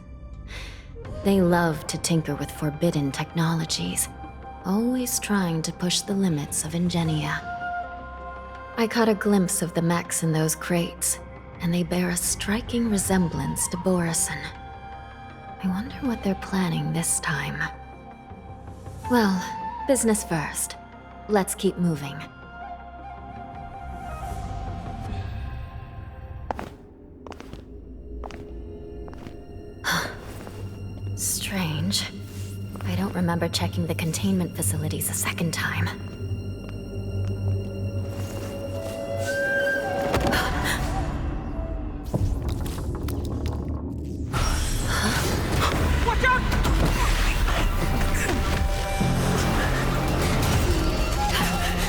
They love to tinker with forbidden technologies, always trying to push the limits of ingenia. I caught a glimpse of the mechs in those crates, and they bear a striking resemblance to Borison. I wonder what they're planning this time. Well, business first. Let's keep moving. Strange. I don't remember checking the containment facilities a second time. Watch out!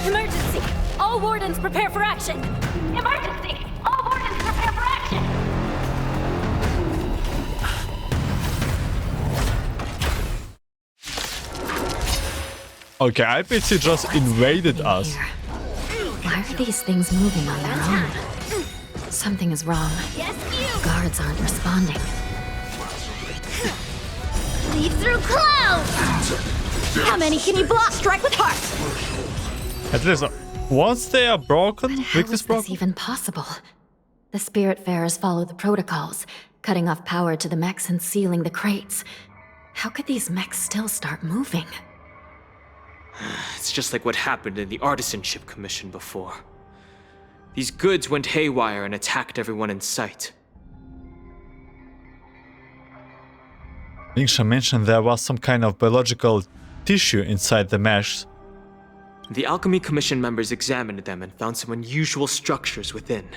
Emergency! All wardens prepare for action! Emergency! All wardens prepare for action! Okay, IPC just invaded us. Why are these things moving on their own? Something is wrong. Guards aren't responding. Leave through clouds! How many can you block? Strike with heart! At least once they are broken, How is this even possible? The Spiritfarers follow the protocols, cutting off power to the mechs and sealing the crates. How could these mechs still start moving? It's just like what happened in the Artisanship Commission before. These goods went haywire and attacked everyone in sight. Lingsha mentioned there was some kind of biological tissue inside the mesh. The Alchemy Commission members examined them and found some unusual structures within.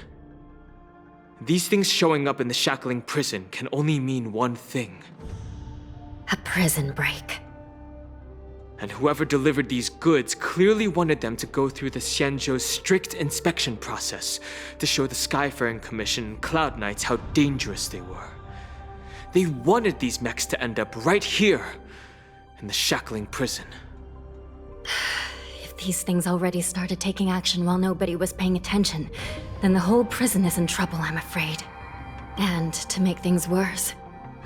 These things showing up in the Shackling Prison can only mean one thing. A prison break. And whoever delivered these goods clearly wanted them to go through the Xianzhou's strict inspection process to show the Skyfaring Commission and Cloud Knights how dangerous they were. They wanted these mechs to end up right here, in the Shackling Prison. If these things already started taking action while nobody was paying attention, then the whole prison is in trouble, I'm afraid. And to make things worse,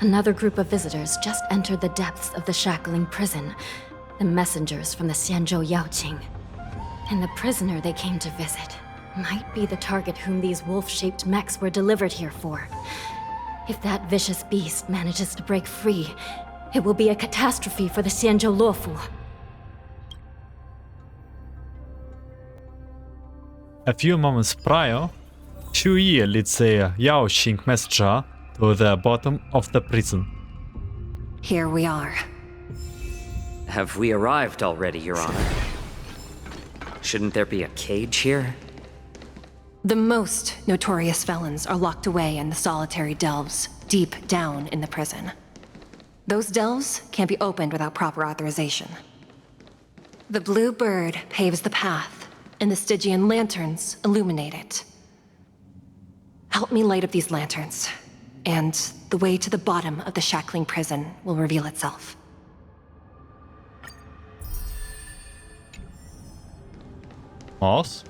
another group of visitors just entered the depths of the Shackling Prison. The messengers from the Xianzhou Yaoqing. And the prisoner they came to visit might be the target whom these wolf-shaped mechs were delivered here for. If that vicious beast manages to break free, it will be a catastrophe for the Xianzhou Loufu. A few moments prior, Xu Yi leads the Yaoqing messenger to the bottom of the prison. Here we are. Have we arrived already, Your Honor? Shouldn't there be a cage here? The most notorious felons are locked away in the solitary delves, deep down in the prison. Those delves can't be opened without proper authorization. The blue bird paves the path, and the Stygian lanterns illuminate it. Help me light up these lanterns, and the way to the bottom of the Shackling Prison will reveal itself. Moss?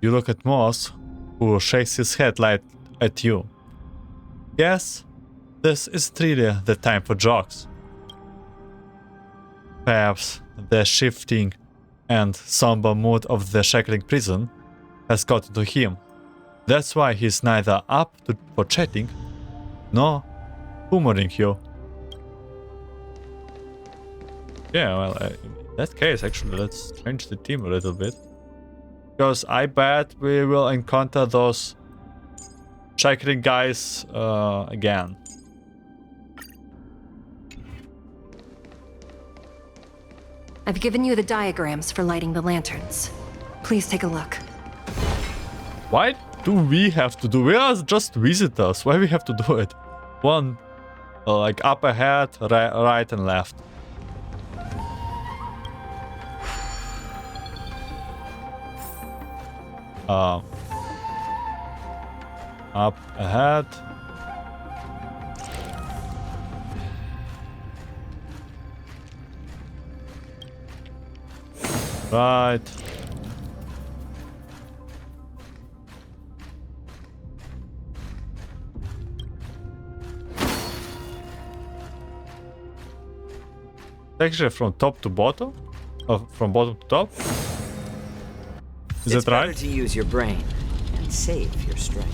You look at Moss, who shakes his head like at you. Yes, this is really the time for jokes. Perhaps the shifting and somber mood of the Shackling Prison has gotten to him. That's why he's neither up for chatting, nor humoring you. Yeah, well, in that case, actually, let's change the team a little bit. Because I bet we will encounter those shackling guys again. I've given you the diagrams for lighting the lanterns. Please take a look. Why do we have to do? We are just visitors. Why we have to do it? One, like up ahead, right and left. Up ahead. Right. Actually, from top to bottom? From bottom to top? Is It's that right? better to use your brain and save your strength.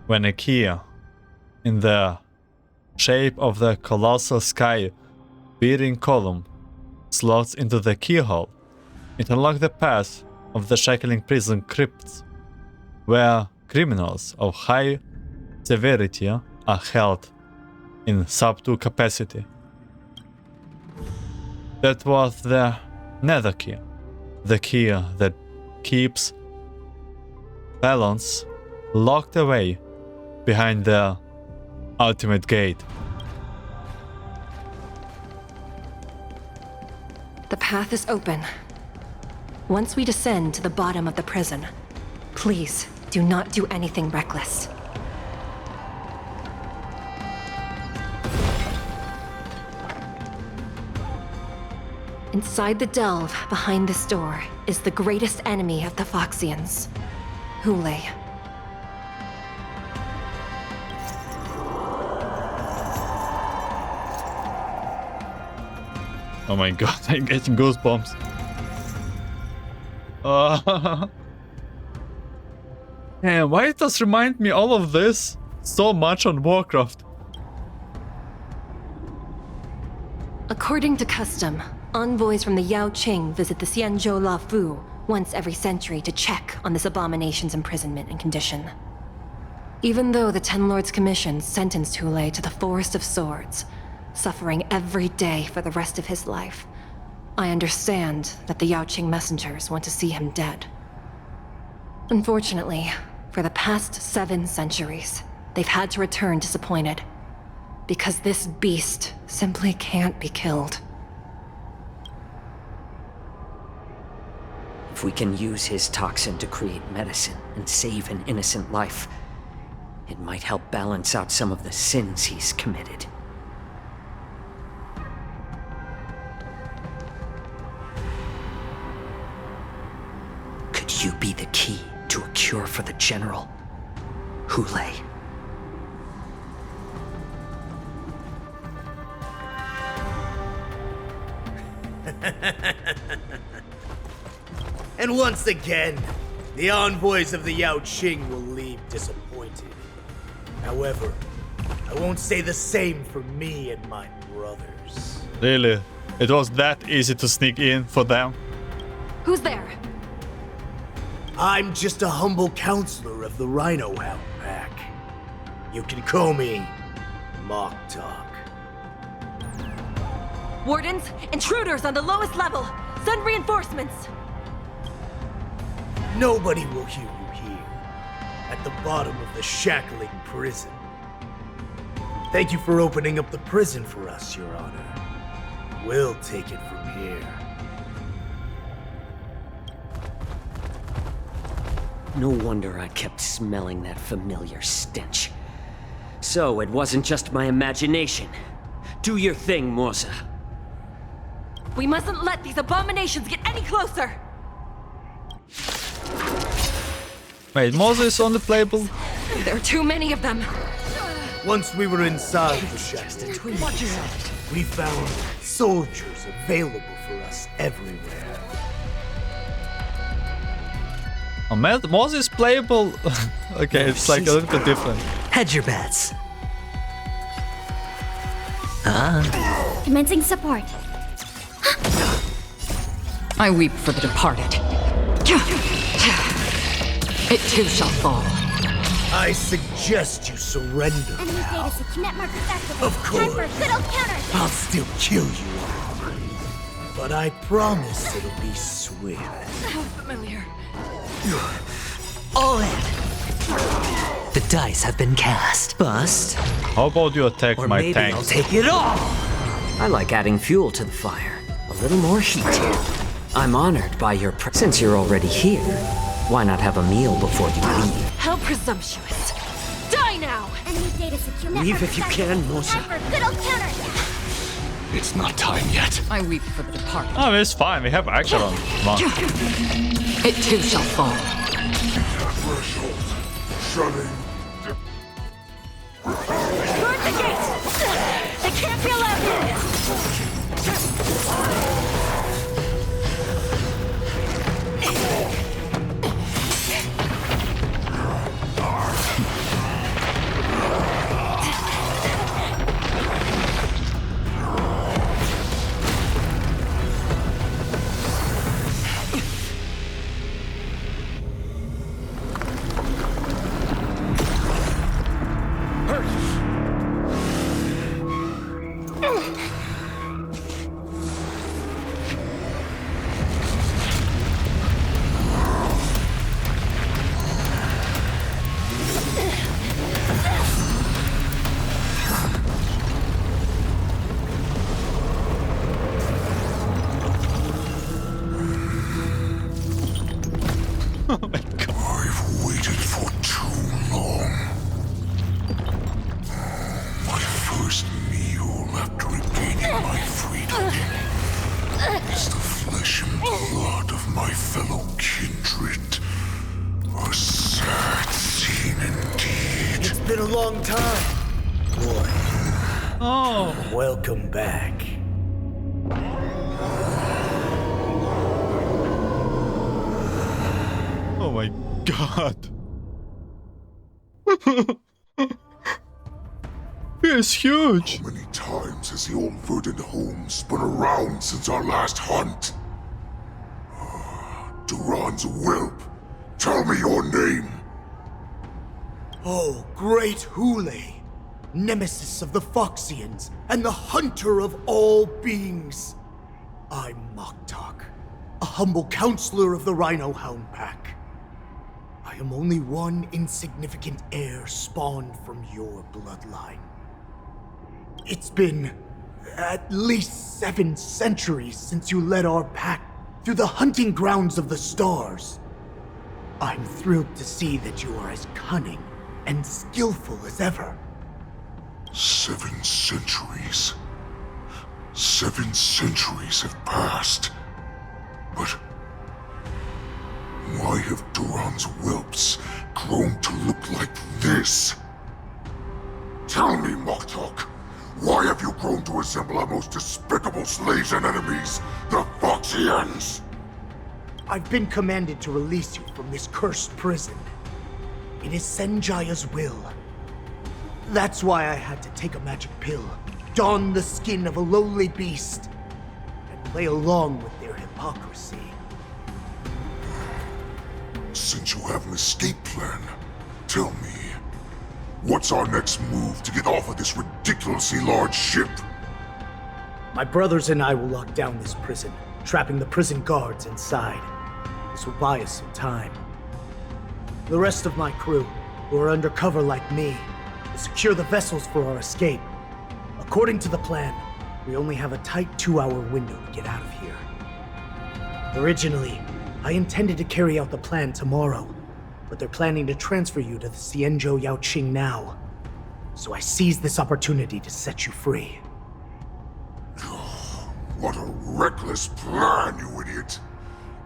When a key in the shape of the colossal sky bearing column slots into the keyhole, it unlocks the path of the Shackling Prison crypts, where criminals of high severity are held in subdue capacity. That was the nether key, the key that keeps balance locked away behind the ultimate gate. The path is open. Once we descend to the bottom of the prison, please do not do anything reckless. Inside the delve behind this door is the greatest enemy of the Foxians, Hule. Oh my god, I'm getting goosebumps. Man, why it does remind me all of this so much on Warcraft? According to custom, envoys from the Yaoqiu visit the Xianzhou Loufu once every century to check on this abomination's imprisonment and condition. Even though the Ten Lords Commission sentenced Hule to the Forest of Swords, suffering every day for the rest of his life, I understand that the Yaoqiu messengers want to see him dead. Unfortunately, for the past 7 centuries, they've had to return disappointed, because this beast simply can't be killed. If we can use his toxin to create medicine and save an innocent life, it might help balance out some of the sins he's committed. Could you be the key to a cure for the General, Hule? And once again, the envoys of the Yaoqiu will leave disappointed. However, I won't say the same for me and my brothers. Really? It was that easy to sneak in for them? Who's there? I'm just a humble counselor of the Rhino Hound Pack. You can call me Mock Talk. Wardens, intruders on the lowest level! Send reinforcements! Nobody will hear you here, at the bottom of the Shackling Prison. Thank you for opening up the prison for us, Your Honor. We'll take it from here. No wonder I kept smelling that familiar stench. So it wasn't just my imagination. Do your thing, Morza. We mustn't let these abominations get any closer! Wait, Morza is on the playable? There are too many of them. Once we were inside the Shackling Prison, we found soldiers available for us everywhere. Oh man, Moz is playable. Okay, it's like a little bit different. Hedge your bets. Commencing support. I weep for the departed. It too shall fall. I suggest you surrender. Enemy data net markers activated. Of course. Time for a good old counter. I'll still kill you all. But I promise it'll be swift. How familiar. All in. The dice have been cast. Bust. How about you attack Or my maybe tanks? I'll take it all. I like adding fuel to the fire. A little more heat. I'm honored by your since you're already here. Why not have a meal before you leave? How presumptuous. Die now! Enemy data secure. Leave if you can, Mosa. Time for a good old counter. It's not time yet. I weep for the departed. Oh, it's fine. We have action on. Come on. It too shall fall. Threshold. Shutting. Guard the gates! They can't be allowed in! I've waited for too long. My first meal after regaining my freedom is the flesh and blood of my fellow kindred. A sad scene indeed. It's been a long time, boy. Oh. Welcome back. Oh my god. It's huge. How many times has the old verdant home spun around since our last hunt? Duran's whelp. Tell me your name. Oh, great Hule, nemesis of the Foxians and the hunter of all beings. I'm Moktok, a humble counselor of the Rhino Hound Pack. I am only one insignificant heir spawned from your bloodline. It's been at least 7 centuries since you led our pack through the hunting grounds of the stars. I'm thrilled to see that you are as cunning and skillful as ever. 7 centuries. 7 centuries have passed. But why have Duran's whelps grown to look like this? Tell me, Moktok, why have you grown to resemble our most despicable slaves and enemies, the Foxians? I've been commanded to release you from this cursed prison. It is Senjaya's will. That's why I had to take a magic pill, don the skin of a lowly beast, and play along with their hypocrisy. Since you have an escape plan, tell me, what's our next move to get off of this ridiculously large ship? My brothers and I will lock down this prison, trapping the prison guards inside. This will buy us some time. The rest of my crew, who are undercover like me, will secure the vessels for our escape. According to the plan, we only have a tight 2-hour window to get out of here. Originally, I intended to carry out the plan tomorrow, but they're planning to transfer you to the Xianzhou Yaoqing now. So I seized this opportunity to set you free. What a reckless plan, you idiot!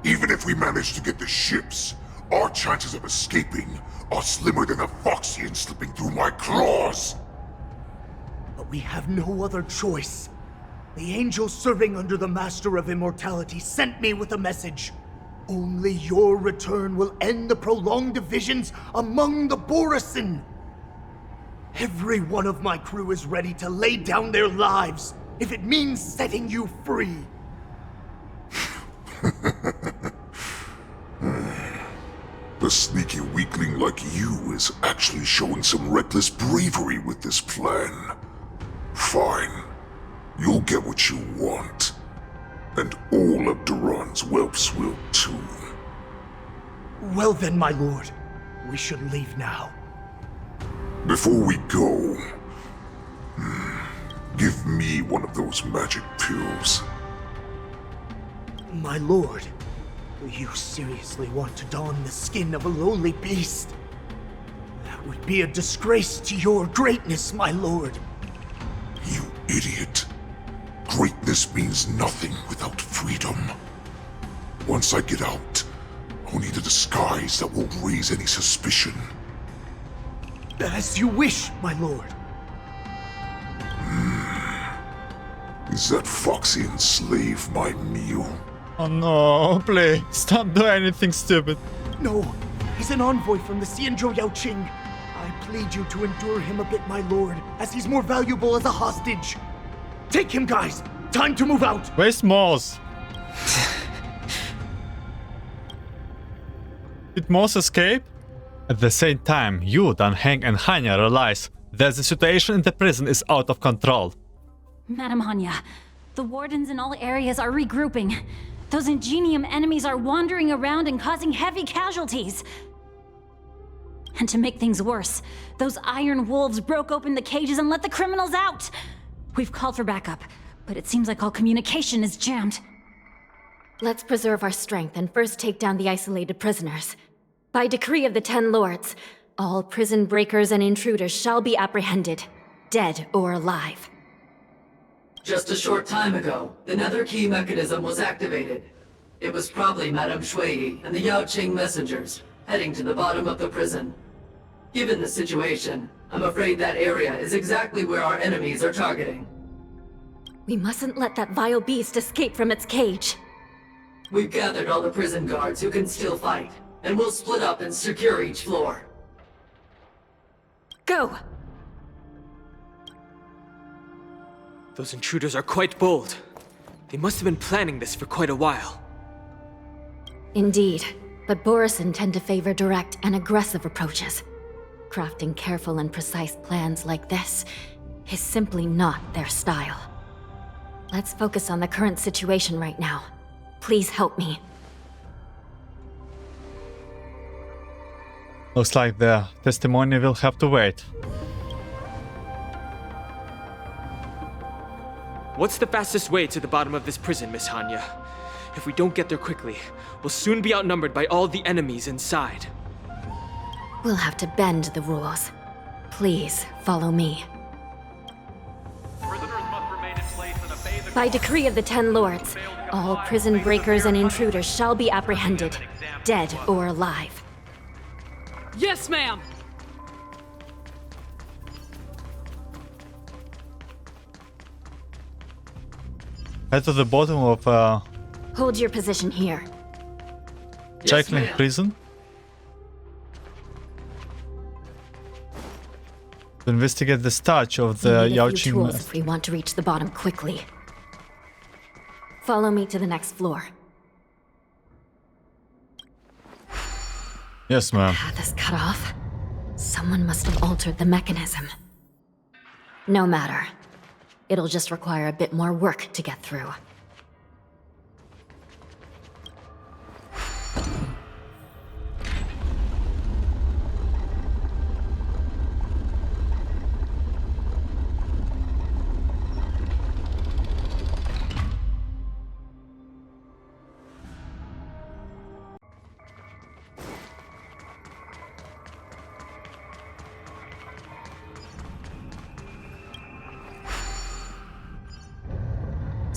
Even if we manage to get the ships, our chances of escaping are slimmer than a Foxian slipping through my claws! We have no other choice. The angel serving under the Master of Immortality sent me with a message. Only your return will end the prolonged divisions among the Borisin. Every one of my crew is ready to lay down their lives if it means setting you free. The sneaky weakling like you is actually showing some reckless bravery with this plan. Fine. You'll get what you want. And all of Duran's whelps will too. Well then, my lord. We should leave now. Before we go, give me one of those magic pills. My lord, you seriously want to don the skin of a lowly beast? That would be a disgrace to your greatness, my lord. You idiot. Greatness means nothing without freedom. Once I get out, I'll need a disguise that won't raise any suspicion. As you wish, my lord. Is that Foxian slave my meal? Oh no, please, don't do anything stupid. No, he's an envoy from the Xianzhou Yaoqing. I plead you to endure him a bit, my lord, as he's more valuable as a hostage. Take him, guys! Time to move out! Where's Moss? Did Moss escape? At the same time, you, Dan Heng and Hanya realize that the situation in the prison is out of control. Madam Hanya, the wardens in all areas are regrouping. Those Ingenium enemies are wandering around and causing heavy casualties. And to make things worse, those iron wolves broke open the cages and let the criminals out. We've called for backup, but it seems like all communication is jammed. Let's preserve our strength and first take down the isolated prisoners. By decree of the 10 Lords, all prison breakers and intruders shall be apprehended, dead or alive. Just a short time ago, the nether key mechanism was activated. It was probably Madame Shui and the Yaoqing messengers, heading to the bottom of the prison. Given the situation, I'm afraid that area is exactly where our enemies are targeting. We mustn't let that vile beast escape from its cage. We've gathered all the prison guards who can still fight, and we'll split up and secure each floor. Go! Those intruders are quite bold. They must have been planning this for quite a while. Indeed, but Borisin tend to favor direct and aggressive approaches. Crafting careful and precise plans like this is simply not their style. Let's focus on the current situation right now. Please help me. Looks like the testimony will have to wait. What's the fastest way to the bottom of this prison, Miss Hanya? If we don't get there quickly, we'll soon be outnumbered by all the enemies inside. We'll have to bend the rules. Please, follow me. By decree of the 10 Lords, all prison breakers and intruders shall be apprehended, dead or alive. Yes, ma'am! Head to the bottom of Hold your position here. Shackling Prison. To investigate the stash of the We need a few Yaoqing. tools if we want to reach the bottom quickly. Follow me to the next floor. Yes, ma'am. Path is cut off. Someone must have altered the mechanism. No matter. It'll just require a bit more work to get through.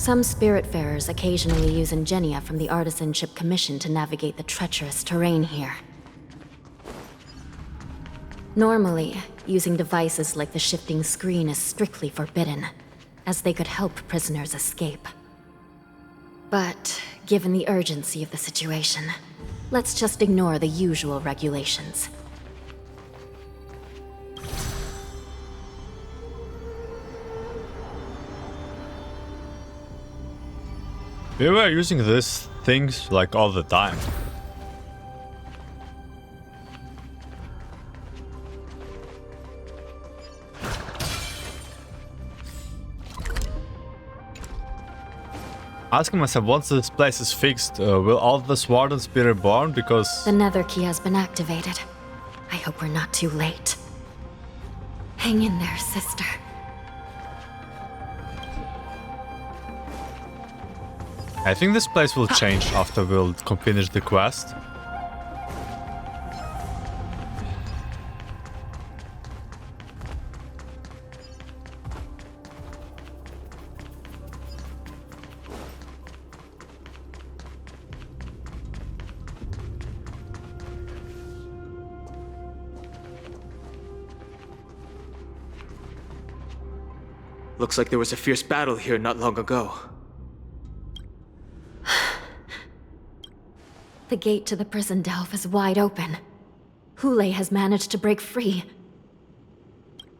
Some Spiritfarers occasionally use ingenia from the Artisanship Commission to navigate the treacherous terrain here. Normally, using devices like the shifting screen is strictly forbidden, as they could help prisoners escape. But given the urgency of the situation, let's just ignore the usual regulations. We were using these things like all the time. Asking myself, once this place is fixed, will all the wardens be reborn? Because the nether key has been activated. I hope we're not too late. Hang in there, sister. I think this place will change after we'll finish the quest. Looks like there was a fierce battle here not long ago. The gate to the prison delve is wide open. Hule has managed to break free.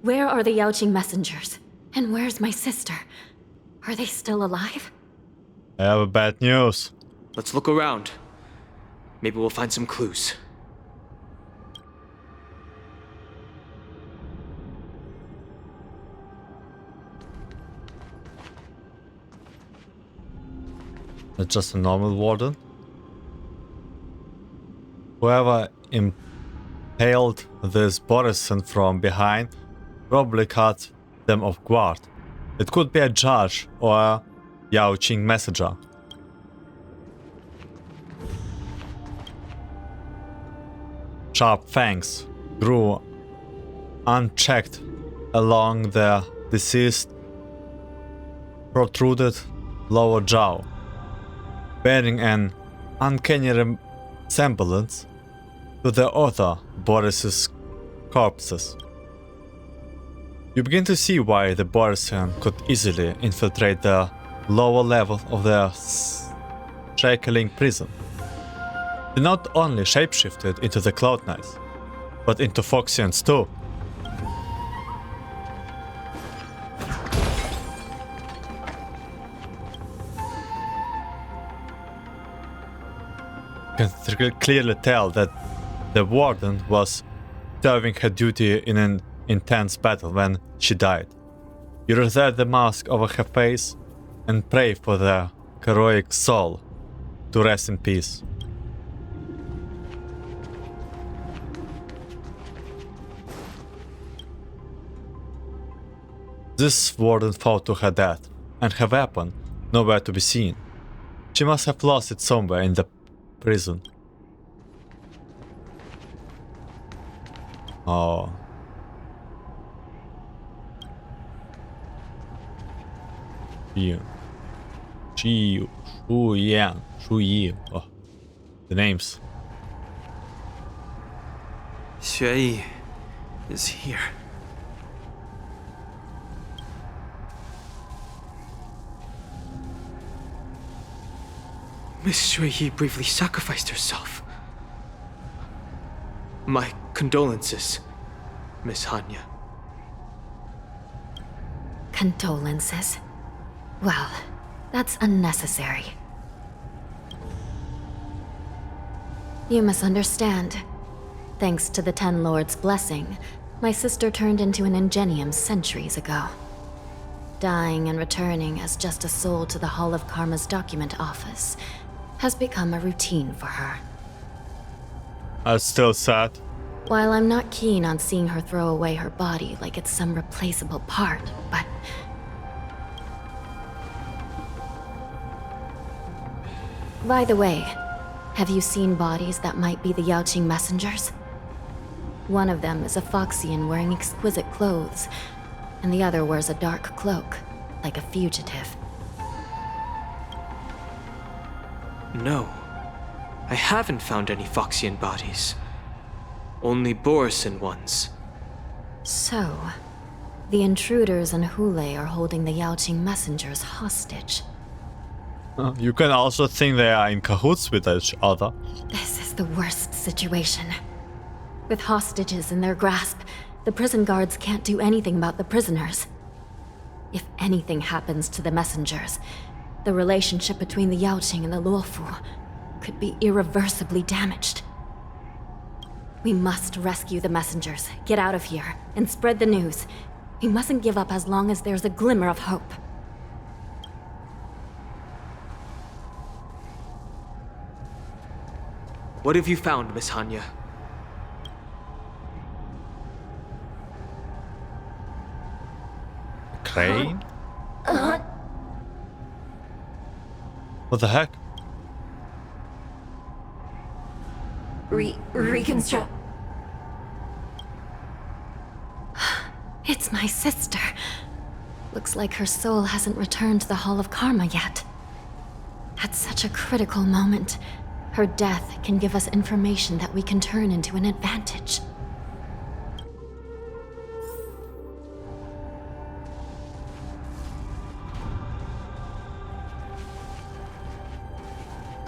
Where are the Jiaoqiu messengers? And where's my sister? Are they still alive? I have bad news. Let's look around. Maybe we'll find some clues. It's just a normal warden. Whoever impaled this Borison from behind probably caught them off guard. It could be a judge or a Jiaoqiu messenger. Sharp fangs grew unchecked along the deceased protruded lower jaw, bearing an uncanny resemblance to the other Boris's corpses. You begin to see why the Borisian could easily infiltrate the lower level of the Shackling Prison. They not only shapeshifted into the Cloud Knights, but into Foxians too. You can clearly tell that the warden was serving her duty in an intense battle when she died. You reserve the mask over her face and pray for the heroic soul to rest in peace. This warden fought to her death, and her weapon nowhere to be seen. She must have lost it somewhere in the prison. Oh. Jiaoqiu, Shuyan, Shuyi. Oh, the names. Xueyi is here. Miss Xueyi bravely sacrificed herself. My condolences, Miss Hanya. Condolences? Well, that's unnecessary. You misunderstand. Thanks to the Ten Lords' blessing, my sister turned into an Ingenium centuries ago. Dying and returning as just a soul to the Hall of Karma's document office has become a routine for her. That's still sad. While I'm not keen on seeing her throw away her body like it's some replaceable part, but... By the way, have you seen bodies that might be the Jiaoqiu messengers? One of them is a Foxian wearing exquisite clothes, and the other wears a dark cloak, like a fugitive. No, I haven't found any Foxian bodies. Only Borison ones. So, the intruders and Hule are holding the Yaoqing messengers hostage. You can also think they are in cahoots with each other. This is the worst situation. With hostages in their grasp, the prison guards can't do anything about the prisoners. If anything happens to the messengers, the relationship between the Yaoqing and the Loufu could be irreversibly damaged. We must rescue the messengers, get out of here, and spread the news. We mustn't give up as long as there's a glimmer of hope. What have you found, Miss Hanya? Crane? What the heck? Reconstruct. It's my sister. Looks like her soul hasn't returned to the Hall of Karma yet. At such a critical moment, her death can give us information that we can turn into an advantage.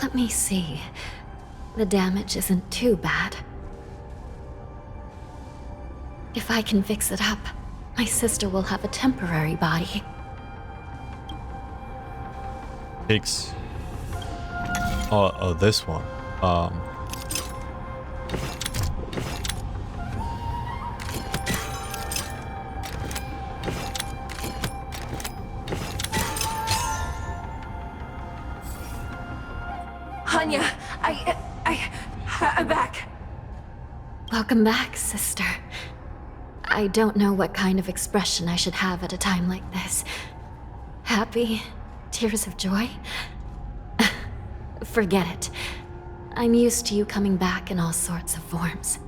Let me see. The damage isn't too bad. If I can fix it up, my sister will have a temporary body. Fix. Oh, this one. Hanya, I'm back. Welcome back, sister. I don't know what kind of expression I should have at a time like this. Happy? Tears of joy? Forget it. I'm used to you coming back in all sorts of forms.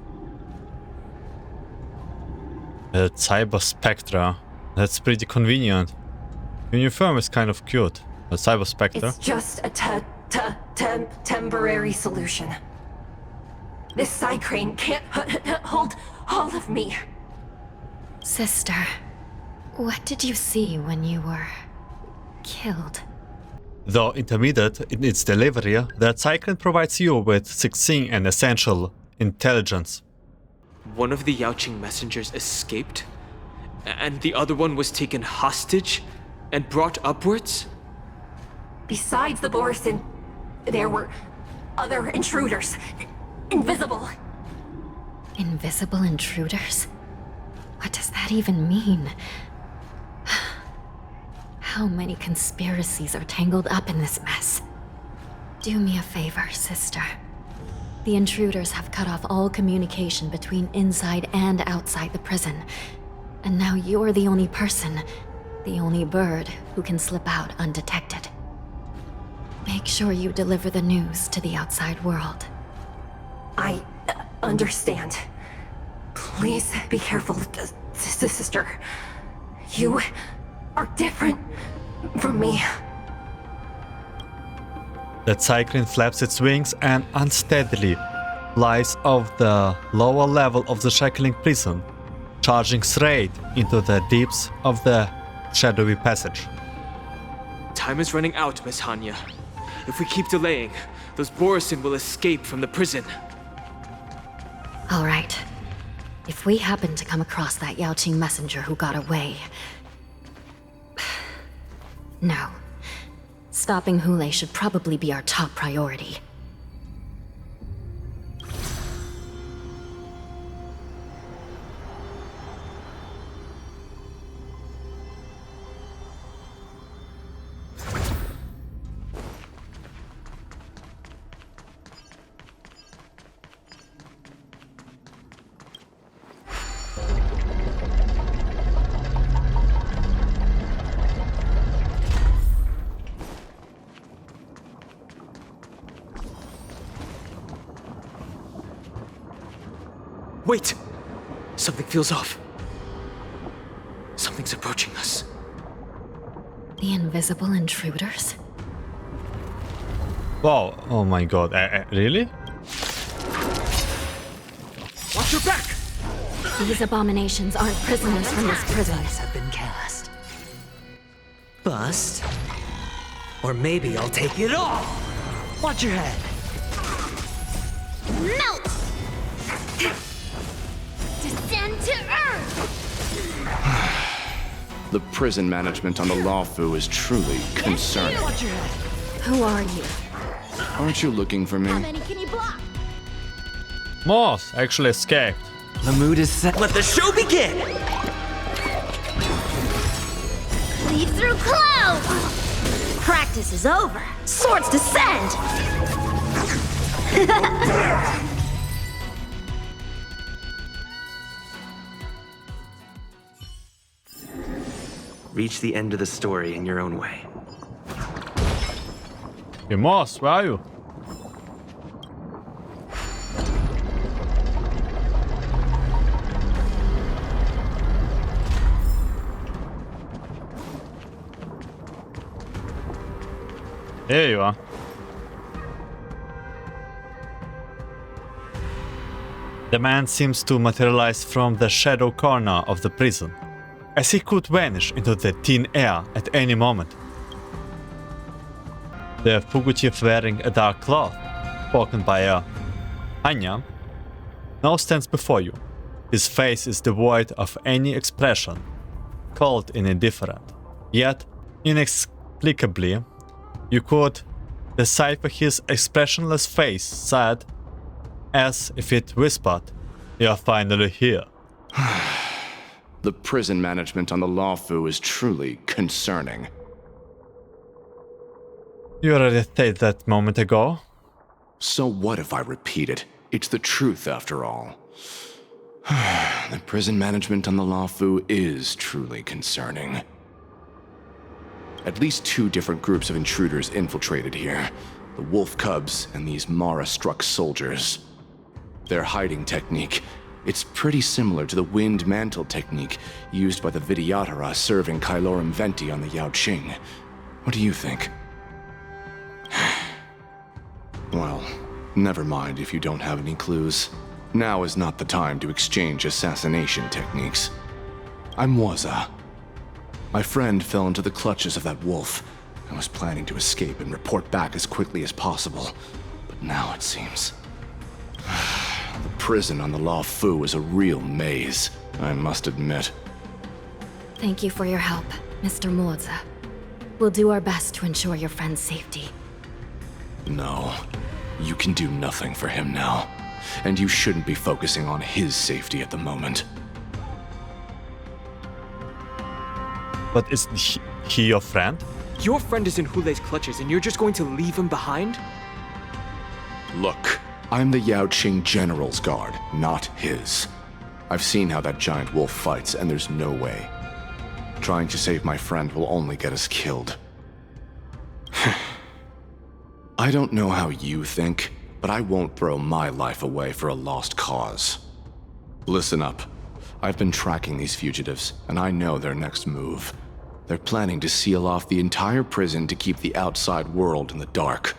Cyber Spectra. That's pretty convenient. Your uniform is kind of cute. A Cyber Spectra. It's just a temporary solution. This side crane can't hold all of me. Sister, what did you see when you were killed? Though intermediate in its delivery, the cyclone provides you with succinct and essential intelligence. One of the Yaoqing messengers escaped, and the other one was taken hostage and brought upwards? Besides the Borison, there were other intruders. Invisible. Invisible intruders? What does that even mean? How many conspiracies are tangled up in this mess? Do me a favor, sister. The intruders have cut off all communication between inside and outside the prison. And now you're the only person, the only bird who can slip out undetected. Make sure you deliver the news to the outside world. I understand. Please be careful, sister. You are different from me. The cyclone flaps its wings and unsteadily flies off the lower level of the Shackling Prison, charging straight into the deeps of the shadowy passage. Time is running out, Miss Hanya. If we keep delaying, those Borison will escape from the prison. All right. If we happen to come across that Yaoqing messenger who got away... No. Stopping Hule should probably be our top priority. Wait! Something feels off. Something's approaching us. The invisible intruders? Wow, oh my god, really? Watch your back! These abominations aren't prisoners from this prison. Dice have been cast. Bust. Or maybe I'll take it all. Watch your head. Melt! Descend to earth! The prison management on the Loufu is truly concerning. Who are you? Aren't you looking for me? How many can you block? Moss actually escaped. The mood is set. Let the show begin! Leave through clouds! Practice is over. Swords descend! Reach the end of the story in your own way. Hey, Moss, where are you? There you are. The man seems to materialize from the shadow corner of the prison, as he could vanish into the thin air at any moment. The fugitive wearing a dark cloth, spoken by a Anya, now stands before you. His face is devoid of any expression, cold and indifferent. Yet, inexplicably, you could decipher his expressionless face sad, as if it whispered, "You're finally here." The prison management on the Loufu is truly concerning. You already said that moment ago. So what if I repeat it? It's the truth after all. The prison management on the Loufu is truly concerning. At least 2 different groups of intruders infiltrated here. The wolf cubs and these Mara-struck soldiers. Their hiding technique, it's pretty similar to the wind mantle technique used by the Vidyadhara serving Kailorum Venti on the Yaoqing. What do you think? Well, never mind if you don't have any clues. Now is not the time to exchange assassination techniques. I'm Waza. My friend fell into the clutches of that wolf. I was planning to escape and report back as quickly as possible, but now it seems... The prison on the Loufu is a real maze, I must admit. Thank you for your help, Mr. Moza. We'll do our best to ensure your friend's safety. No, you can do nothing for him now, and you shouldn't be focusing on his safety at the moment. But isn't he your friend? Your friend is in Hule's clutches and you're just going to leave him behind? Look, I'm the Yaoqing General's guard, not his. I've seen how that giant wolf fights, and there's no way. Trying to save my friend will only get us killed. I don't know how you think, but I won't throw my life away for a lost cause. Listen up. I've been tracking these fugitives, and I know their next move. They're planning to seal off the entire prison to keep the outside world in the dark.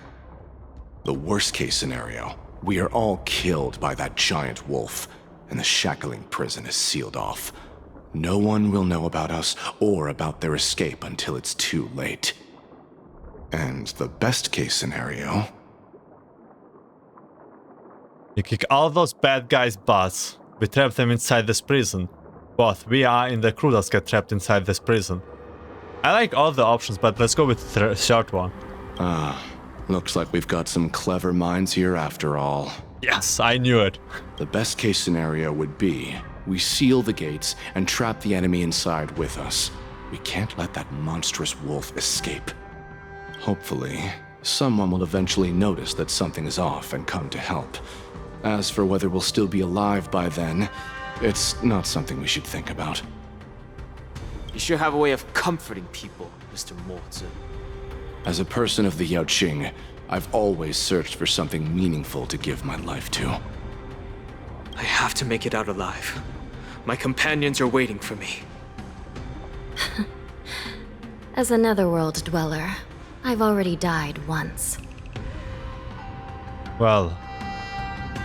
The worst-case scenario, we are all killed by that giant wolf, and the Shackling Prison is sealed off. No one will know about us or about their escape until it's too late. And the best-case scenario... You kick all those bad guys' butts. We trap them inside this prison. Both we are and the crew does get trapped inside this prison. I like all the options, but let's go with the short one. Looks like we've got some clever minds here after all. Yes, I knew it. The best case scenario would be, we seal the gates and trap the enemy inside with us. We can't let that monstrous wolf escape. Hopefully, someone will eventually notice that something is off and come to help. As for whether we'll still be alive by then, it's not something we should think about. You sure have a way of comforting people, Mr. Mortse. As a person of the Yaoqing, I've always searched for something meaningful to give my life to. I have to make it out alive. My companions are waiting for me. As a netherworld dweller, I've already died once. Well,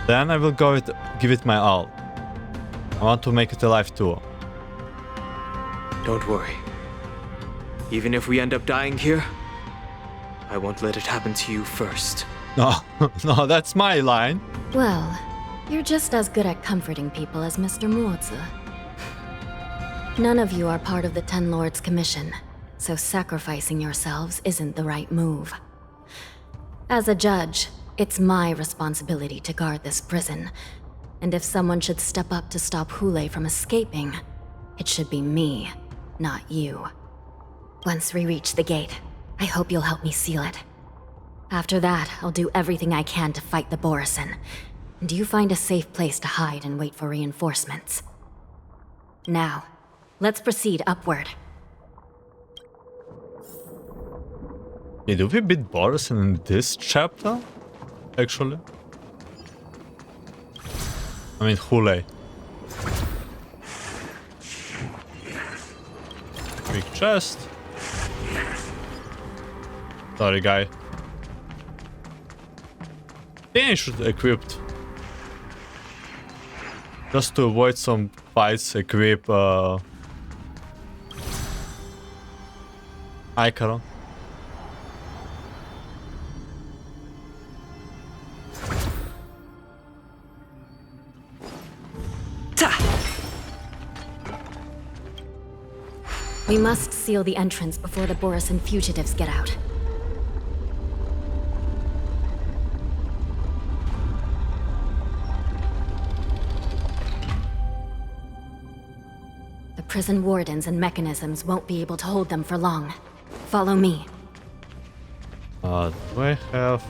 then I will give it my all. I want to make it alive too. Don't worry. Even if we end up dying here, I won't let it happen to you first. No, no, that's my line. Well, you're just as good at comforting people as Mr. Mozi. None of you are part of the Ten Lords' commission, so sacrificing yourselves isn't the right move. As a judge, it's my responsibility to guard this prison, and if someone should step up to stop Hule from escaping, it should be me, not you. Once we reach the gate, I hope you'll help me seal it. After that, I'll do everything I can to fight the Borisin, and you find a safe place to hide and wait for reinforcements. Now, let's proceed upward. Did we beat Borisin in this chapter? Actually? I mean, Hule. Big chest. Sorry, guy. I think I should equip. Just to avoid some fights, equip Icaron. We must seal the entrance before the Borisin fugitives get out. The prison wardens and mechanisms won't be able to hold them for long. Follow me. Do I have...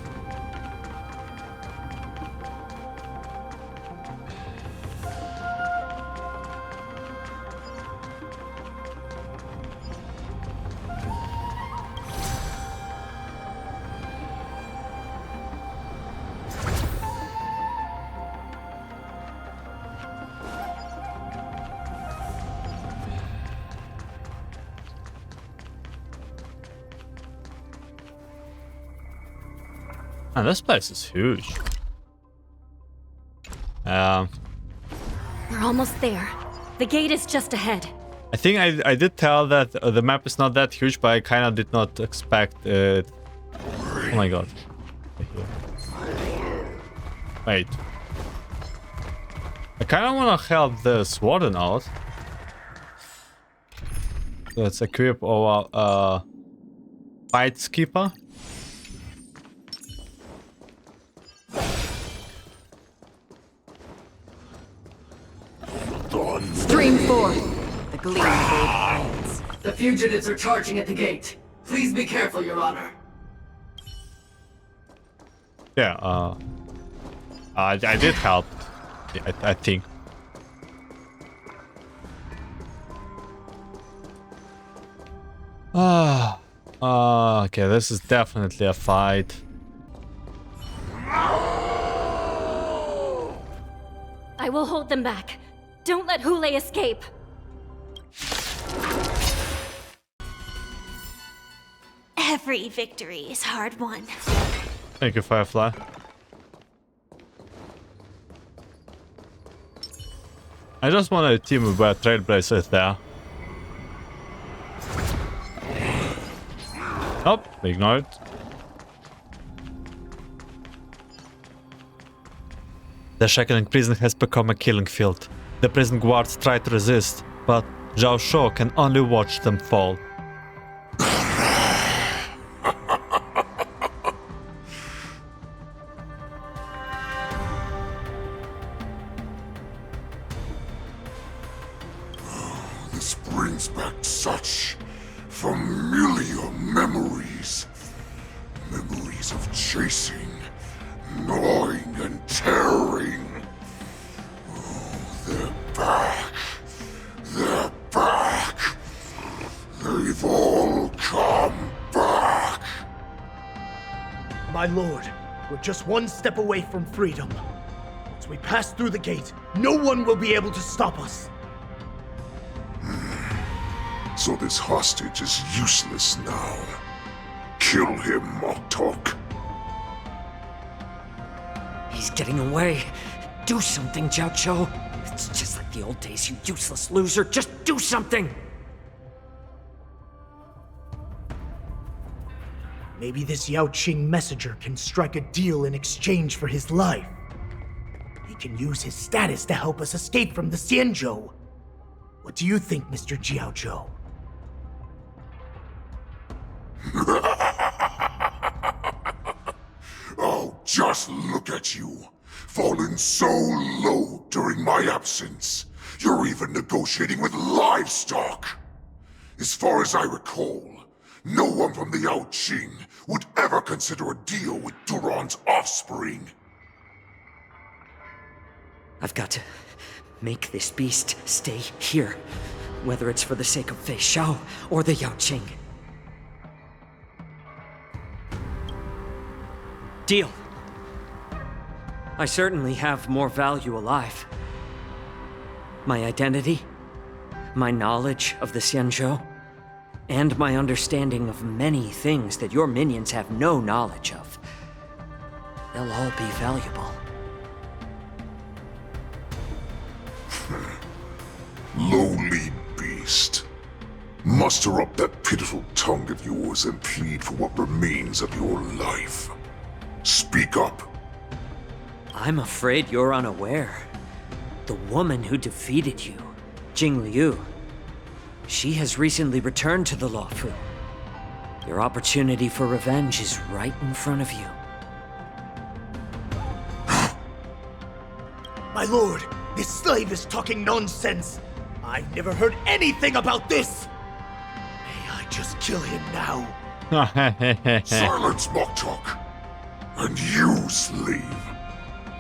Man, this place is huge. We're almost there. The gate is just ahead. I think I did tell that the map is not that huge, but I kind of did not expect it. Oh my god. Wait. I kind of want to help this warden out. Let's equip our fight skipper. Stream 4. The gleaming gold plains. The fugitives are charging at the gate. Please be careful, Your Honor. Yeah, I did help. I think. Okay, this is definitely a fight. I will hold them back. Don't let Hule escape. Every victory is hard won. Thank you, Firefly. I just want a team where Trailblazer is there. Nope, ignore it. The Shackling Prison has become a killing field. The prison guards try to resist, but Jiaoqiu can only watch them fall. This brings back such familiar memories. Memories of chasing, gnawing and tearing. They're back. They're back. They've all come back. My lord, we're just one step away from freedom. Once we pass through the gate, no one will be able to stop us. So this hostage is useless now. Kill him, Moktok. He's getting away. Do something, Jiaoqiu. It's just like the old days, you useless loser. Just do something! Maybe this Yaoqiu messenger can strike a deal in exchange for his life. He can use his status to help us escape from the Xianzhou. What do you think, Mr. Jiaoqiu? Oh, just look at you. Fallen so low during my absence. You're even negotiating with livestock. As far as I recall, no one from the Yaoqiu would ever consider a deal with Duran's offspring. I've got to make this beast stay here, whether it's for the sake of Fei Shao or the Yaoqiu. Deal. I certainly have more value alive. My identity, my knowledge of the Xianzhou, and my understanding of many things that your minions have no knowledge of. They'll all be valuable. Lowly beast. Muster up that pitiful tongue of yours and plead for what remains of your life. Speak up. I'm afraid you're unaware. The woman who defeated you, Jing Liu, she has recently returned to the Loufu. Your opportunity for revenge is right in front of you. My lord, this slave is talking nonsense. I've never heard anything about this. May I just kill him now? Silence, Moktok. And you, slave.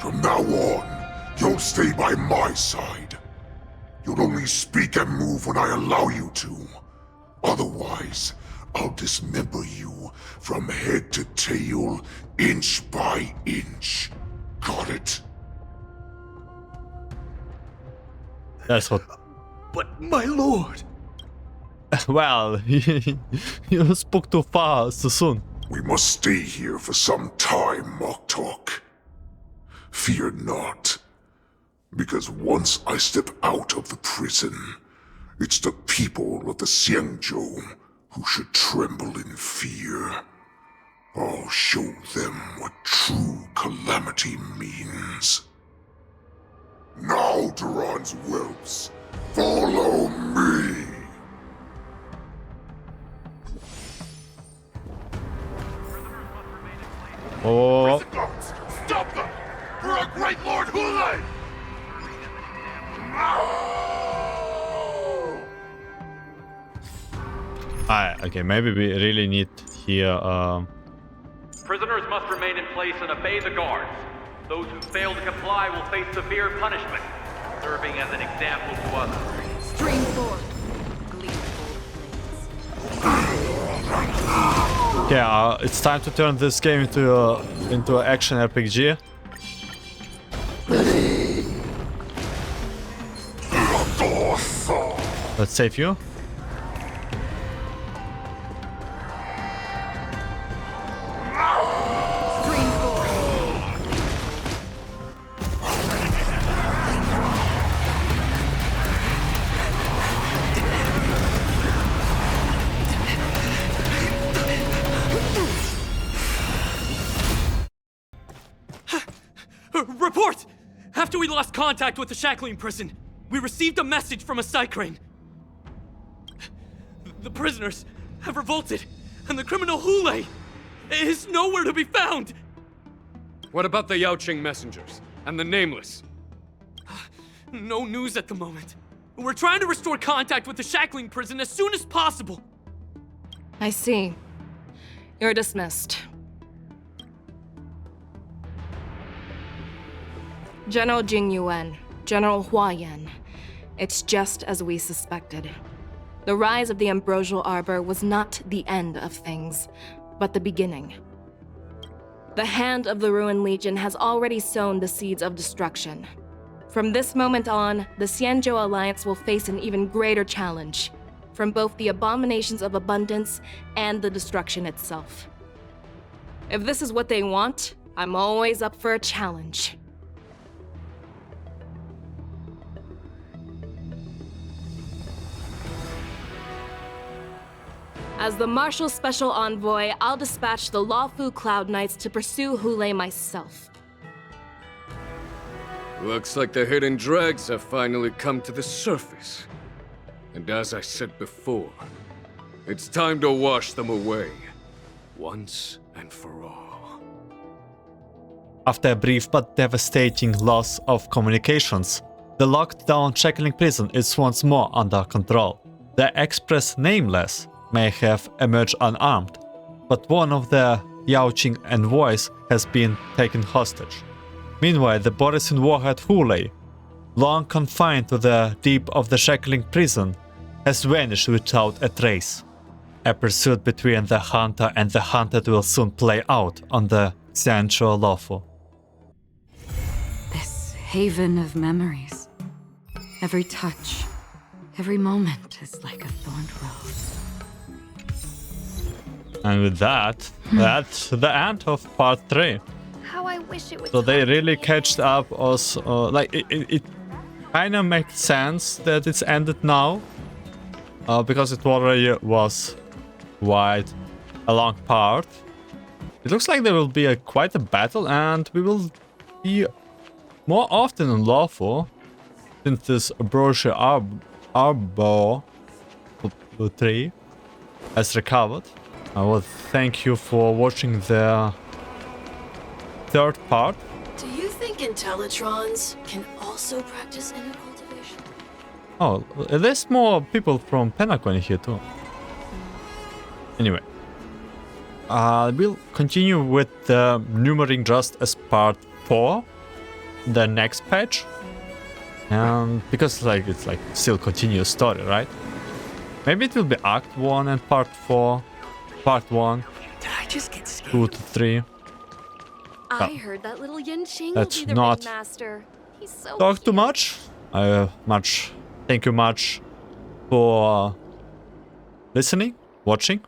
From now on, you'll stay by my side. You'll only speak and move when I allow you to. Otherwise, I'll dismember you from head to tail, inch by inch. Got it? That's what... But my lord... Well, you spoke too fast, too soon. We must stay here for some time, Moktok. Fear not. Because once I step out of the prison, it's the people of the Xianzhou who should tremble in fear. I'll show them what true calamity means. Now, Duran's whelps, follow me! Oh. Stop them! For our great Lord Hulei! Okay, maybe we really need here. Prisoners must remain in place and obey the guards. Those who fail to comply will face severe punishment, serving as an example to others. Stream 4. Okay, it's time to turn this game into an action RPG. Let's save you. Report! After we lost contact with the Shackling Prison, we received a message from a Psycrane. The prisoners have revolted, and the criminal Hulei is nowhere to be found! What about the Yaoqiu messengers and the Nameless? No news at the moment. We're trying to restore contact with the Shackling Prison as soon as possible. I see. You're dismissed. General Jing Yuan, General Huayan. It's just as we suspected. The rise of the Ambrosial Arbor was not the end of things, but the beginning. The hand of the Ruined Legion has already sown the seeds of destruction. From this moment on, the Xianzhou Alliance will face an even greater challenge, from both the abominations of abundance and the destruction itself. If this is what they want, I'm always up for a challenge. As the Marshal's special envoy, I'll dispatch the Loufu Cloud Knights to pursue Hule myself. Looks like the hidden dregs have finally come to the surface. And as I said before, it's time to wash them away, once and for all. After a brief but devastating loss of communications, the locked-down Shackling Prison is once more under control. The Express Nameless may have emerged unarmed, but one of the Jiaoqiu envoys has been taken hostage. Meanwhile, the Borisin warhead Hule, long confined to the deep of the Shackling Prison, has vanished without a trace. A pursuit between the hunter and the hunted will soon play out on the Xianchuo Loufu. This haven of memories. Every touch, every moment is like a thorned rose. And with that, that's the end of part 3. How I wish it would. So they really catched up us, like it kind of makes sense that it's ended now, because it already was quite a long part. It looks like there will be quite a battle, and we will be more often in Loufu, since this brochure Arbo 3 has recovered. I will thank you for watching the 3rd part. Do you think Intellitrons can also practice inner cultivation? Oh, there's more people from Penacon here too. Anyway, we'll continue with the numbering just as part 4, the next patch, and because like it's like still continuous story, right? Maybe it will be Act 1 and Part 4, Part 1, Did I just get scared? 2 to 3. I heard that little Yin Qing will Let's be the not ringmaster. He's so talk too much. Thank you much for listening, watching.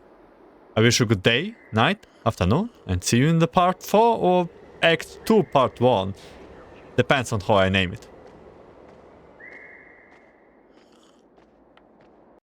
I wish you a good day, night, afternoon, and see you in the part 4 or Act 2 part 1. Depends on how I name it.